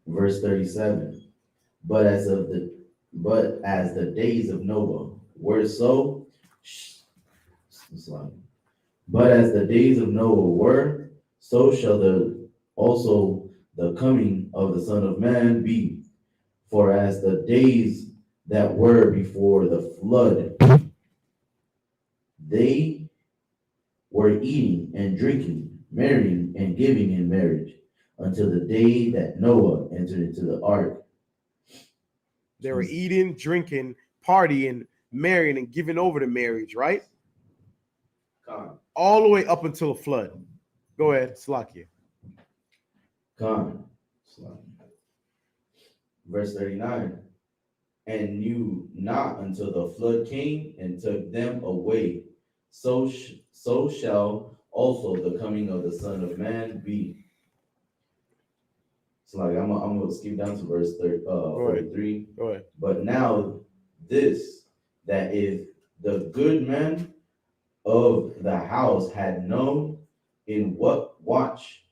37. But as the days of Noah were so, but as the days of Noah were, so shall also the coming of the Son of Man be. For as the days that were before the flood, they were eating and drinking, marrying and giving in marriage, until the day that Noah entered into the ark. They were eating, drinking, partying, marrying, and giving over to marriage, right? All the way up until the flood. Go ahead, Slakia. Verse 39. And knew not until the flood came and took them away. So shall also the coming of the Son of Man be. So like I'm gonna skip down to verse 43. Go ahead. But now this, that if the good man of the house had known in what watch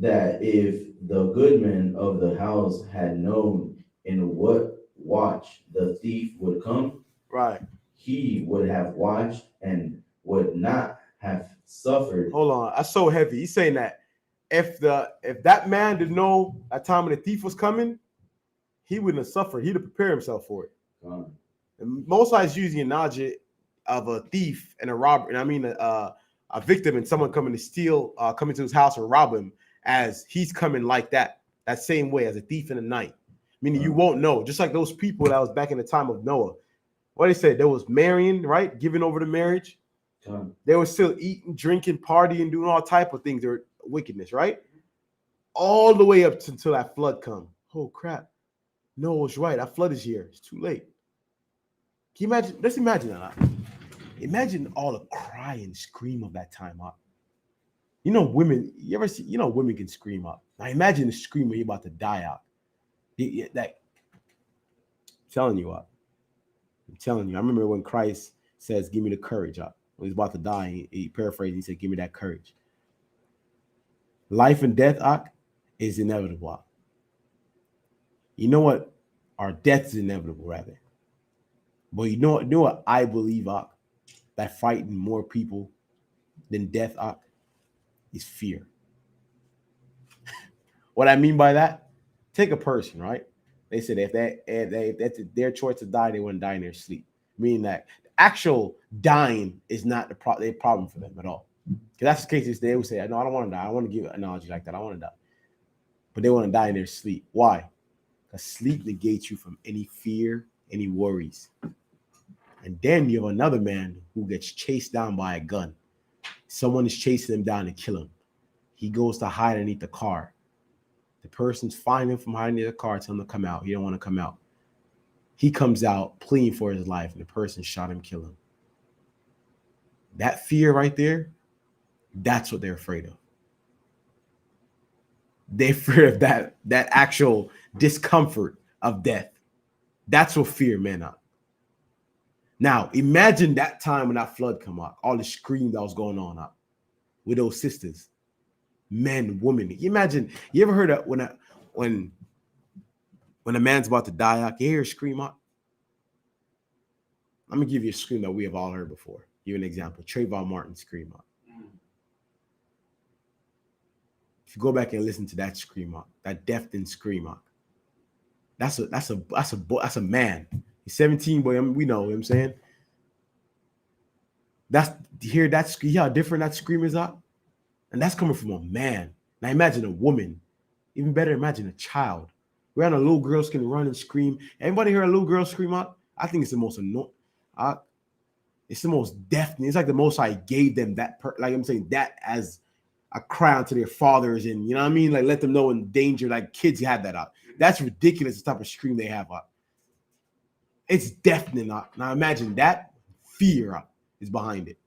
that if the good man of the house had known in what watch the thief would come, right, he would have watched and would not have suffered. Hold on, that's so heavy. He's saying that if that man didn't know that time when the thief was coming, he wouldn't have suffered. He'd have prepared himself for it. And Most High is using an analogy of a thief and a robber, and I mean a victim and someone coming to steal, coming to his house and rob him, as he's coming like that same way as a thief in the night. Meaning you won't know, just like those people that was back in the time of Noah. What they said, there was marrying, right? Giving over to marriage. They were still eating, drinking, partying, doing all type of things. They're wickedness, right? All the way up until that flood come. Oh crap. Noah was right. That flood is here. It's too late. Can you imagine? Let's imagine that. Imagine all the cry and scream of that time up. You know, women, you ever see, women can scream up. Now imagine the scream when you're about to die out. I'm telling you up. I'm telling you. I remember when Christ says, give me the courage up. When he's about to die, he paraphrased, he said, give me that courage. Life and death, is inevitable. You know what? Our death is inevitable, rather. But you know what I believe, that fighting more people than death is fear. What I mean by that, take a person, right? They said if that's their choice to die, they want to die in their sleep. Meaning that actual dying is not the problem for them at all. Because that's the case. They would say, no, I don't want to die. I want to give an analogy like that. I want to die. But they want to die in their sleep. Why? Because sleep negates you from any fear, any worries. And then you have another man who gets chased down by a gun. Someone is chasing him down to kill him. He goes to hide underneath the car. The person's finding him from hiding in the car, telling him to come out. He don't want to come out. He comes out pleading for his life, and the person shot him, kill him. That fear right there, that's what they're afraid of. They're afraid of that actual discomfort of death. That's what fear men are. Now, imagine that time when that flood come out, all the scream that was going on out with those sisters, men, women. Imagine, you ever heard that when a man's about to die out, you hear a scream out? Let me give you a scream that we have all heard before. Give you an example. Trayvon Martin scream out. If you go back and listen to that scream out, that deafening scream out, that's a man. He's 17, boy. I mean, we know what I'm saying. That's hear that scream, how different that scream is out, and that's coming from a man. Now imagine a woman. Even better, imagine a child. Where a little girls can run and scream. Anybody hear a little girl scream out? I think it's the most annoying. It's the most deafening. It's like the most I gave them that. Like I'm saying that as a cry out to their fathers, and you know what I mean. Like let them know in danger. Like kids have that out. That's ridiculous. The type of scream they have out. It's deafening out. Now imagine that fear out is behind it,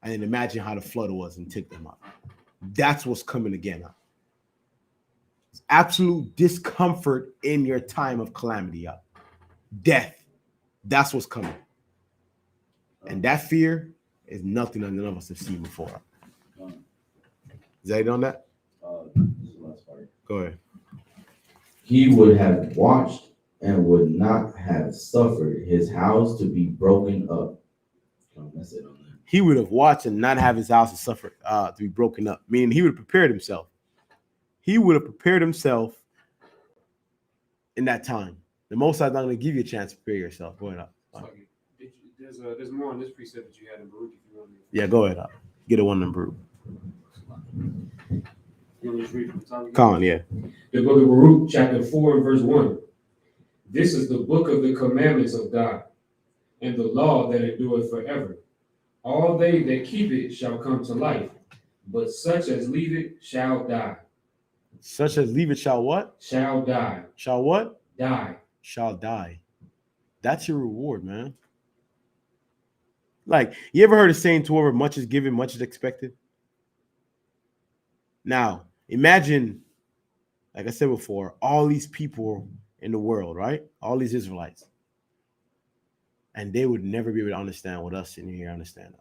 and then imagine how the flood was and took them out. That's what's coming again out. It's absolute discomfort in your time of calamity out. Death. That's what's coming. And that fear is nothing that none of us have seen before. Is that it on that? This is the last part. Go ahead. He would have watched and would not have suffered his house to be broken up. That's it on that. He would have watched and not have his house to suffer to be broken up. Meaning he would have prepared himself. He would have prepared himself in that time. The Most High is not going to give you a chance to prepare yourself. Go ahead. There's more on this precept that you had in Baruch if you want me. Yeah, go ahead. Get a one in Baruch. You want me to read from the top again? Come on, yeah. The book of Baruch, chapter 4 and verse 1. This is the book of the commandments of God, and the law that endureth forever. All they that keep it shall come to life, but such as leave it shall die. Such as leave it shall what? Shall die. Shall what? Die. Shall die. That's your reward, man. Like, you ever heard of saying to whoever much is given, much is expected? Now, imagine, like I said before, all these people in the world, right? All these Israelites. And they would never be able to understand what us sitting here understand.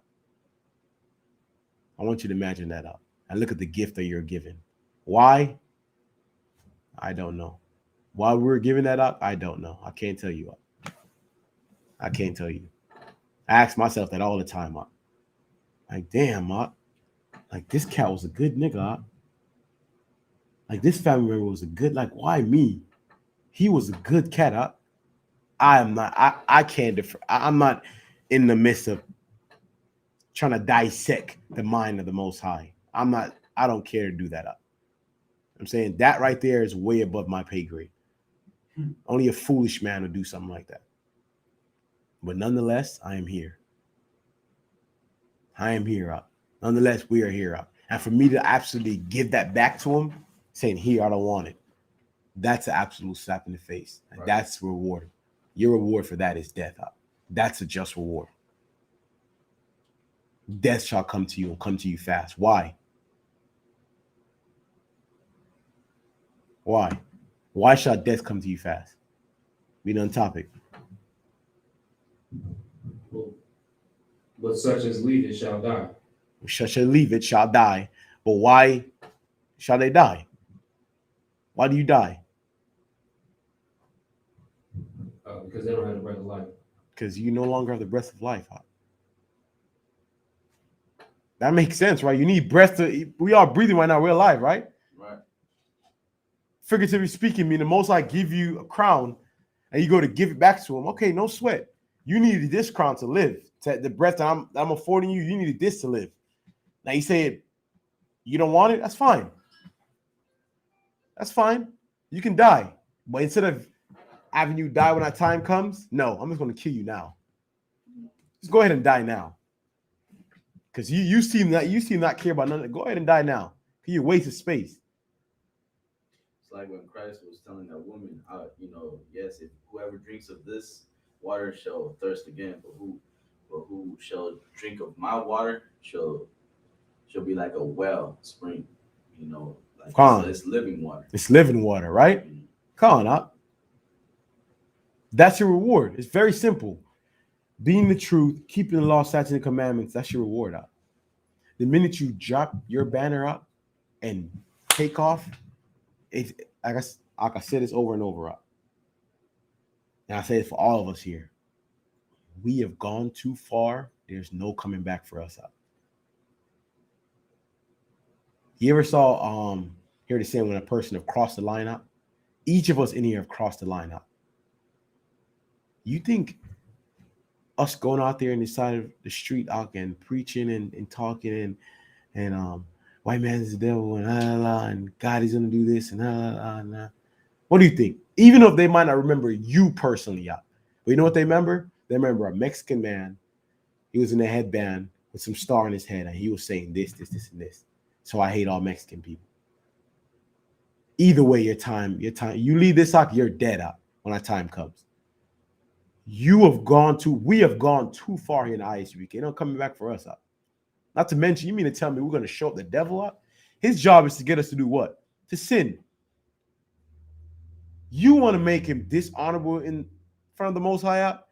I want you to imagine that out. And look at the gift that you're given. Why? I don't know. Why we're giving that up? I don't know. I can't tell you. I can't tell you. I ask myself that all the time. Like, damn, like this cat was a good nigga. Like this family member was a good, like, why me? He was a good cat. I am not, I can't defer. I'm not in the midst of trying to dissect the mind of the Most High. I don't care to do that up. I'm saying that right there is way above my pay grade. Only a foolish man would do something like that. But nonetheless, I am here. I am here up. Nonetheless, we are here up. And for me to absolutely give that back to him, saying, here, I don't want it. That's an absolute slap in the face. And that's reward. Your reward for that is death up. That's a just reward. Death shall come to you and come to you fast. Why? Why? Why shall death come to you fast? Be on topic. But such as leave it shall die. Such as leave it shall die. But why shall they die? Why do you die? Because they don't have the breath of life. Because you no longer have the breath of life. Huh? That makes sense, right? You need breath to. We are breathing right now. We're alive, right? Right. Figuratively speaking, mean the Most High give you a crown, and you go to give it back to him. Okay, no sweat. You needed this crown to live. The breath that I'm affording you, you needed this to live. Now you say you don't want it. That's fine. That's fine. You can die, but instead of having you die when that time comes, no, I'm just going to kill you now. Just go ahead and die now. Because you seem not care about nothing. Go ahead and die now. You waste of space. It's like when Christ was telling that woman, yes, if whoever drinks of this water shall thirst again, but who shall drink of my water shall be like a well spring, like it's living water. It's living water, right? Mm-hmm. Come on up. That's your reward. It's very simple. Being the truth, keeping the law, statutes, and commandments, that's your reward up. The minute you drop your banner up and take off, it's like I said this over and over up. And I say it for all of us here. We have gone too far. There's no coming back for us up. You ever saw hear the saying when a person have crossed the line up? Each of us in here have crossed the line up. You think us going out there in the side of the street out and preaching and talking and white man's the devil and God is gonna do this and what do you think? Even if they might not remember you personally, but you know what they remember? They remember a Mexican man. He was in a headband with some star on his head, and he was saying this, and this. So I hate all Mexican people. Either way, your time, you leave this out, you're dead out when that time comes. We have gone too far here in the ISUPK. They're not coming back for us up. Not to mention, you mean to tell me we're going to show up the devil up? His job is to get us to do what? To sin. You want to make him dishonorable in front of the Most High up?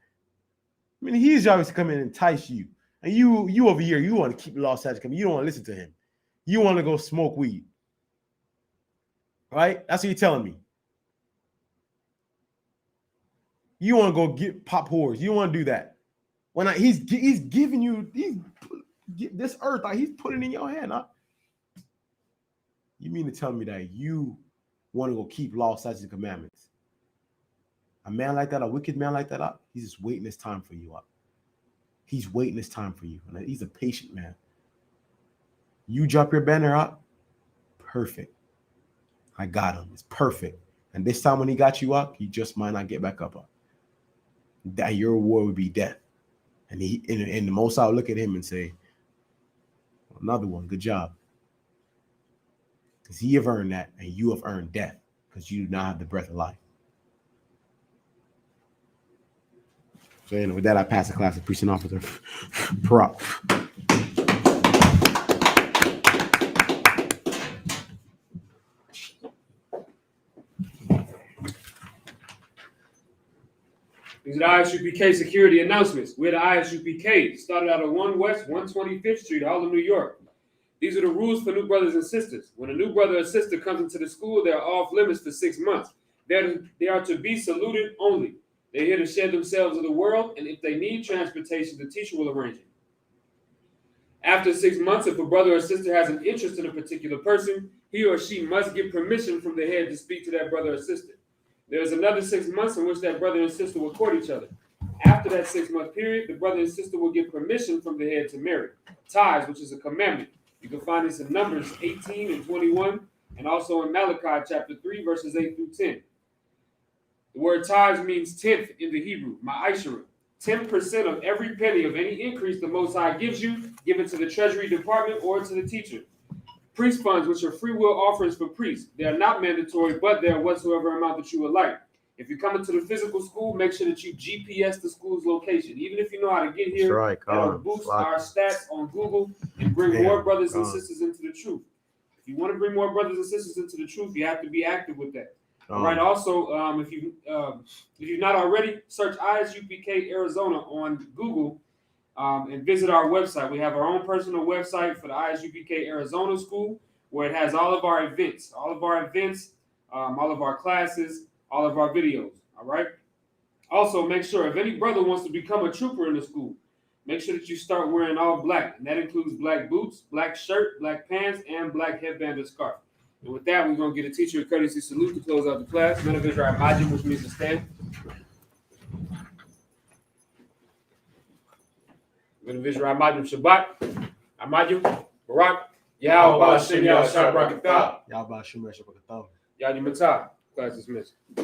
I mean, his job is to come in and entice you. And you over here, you want to keep the law statutes coming. You don't want to listen to him. You want to go smoke weed. Right? That's what you're telling me. You want to go get pop whores. You want to do that. When he's giving you this earth, he's putting it in your hand. Huh? You mean to tell me that you want to go keep law, statutes, and commandments? A man like that, a wicked man like that, he's just waiting his time for you up. He's waiting his time for you. And he's a patient man. You drop your banner up, perfect. I got him. It's perfect. And this time when he got you up, he just might not get back up. That your reward would be death. And the Most High would look at him and say, another one, good job. Because he have earned that, and you have earned death, because you do not have the breath of life. So anyway, with that, I pass the class of preaching officer. Prop. These are the ISUPK security announcements. We're the ISUPK. Started out at 1 West 125th Street, Harlem, New York. These are the rules for new brothers and sisters. When a new brother or sister comes into the school, they are off limits for 6 months. They are to be saluted only. They're here to share themselves with the world, and if they need transportation, the teacher will arrange it. After 6 months, if a brother or sister has an interest in a particular person, he or she must get permission from the head to speak to that brother or sister. There is another 6 months in which that brother and sister will court each other. After that 6 month period, the brother and sister will get permission from the head to marry. Tithes, which is a commandment. You can find this in Numbers 18 and 21, and also in Malachi chapter 3, verses 8 through 10. The word tithes means tenth in the Hebrew, ma'asharim. 10% of every penny of any increase the Most High gives you, give it to the Treasury Department or to the teacher. Priest funds, which are free will offerings for priests. They are not mandatory, but they are whatsoever amount that you would like. If you come into the physical school, make sure that you GPS the school's location. Even if you know how to get here, Right, that'll boost our stats on Google and bring more brothers and sisters into the truth. If you want to bring more brothers and sisters into the truth, you have to be active with that. Right. Also, if you're not already, search ISUPK Arizona on Google and visit our website. We have our own personal website for the ISUPK Arizona School, where it has all of our events, all of our classes, all of our videos. All right. Also, make sure if any brother wants to become a trooper in the school, make sure that you start wearing all black. And that includes black boots, black shirt, black pants, and black headband and scarf. And with that, we're going to get a teacher a courtesy salute to close out the class. Men of Israel, Majim, which means to stand. Men of Israel, Majim, Shabbat. Amajim, Barak, Yahweh, Hashem, Yahweh, Shabbat, Y'all about Shumer Shabbat. Yadi Matah. Class dismissed.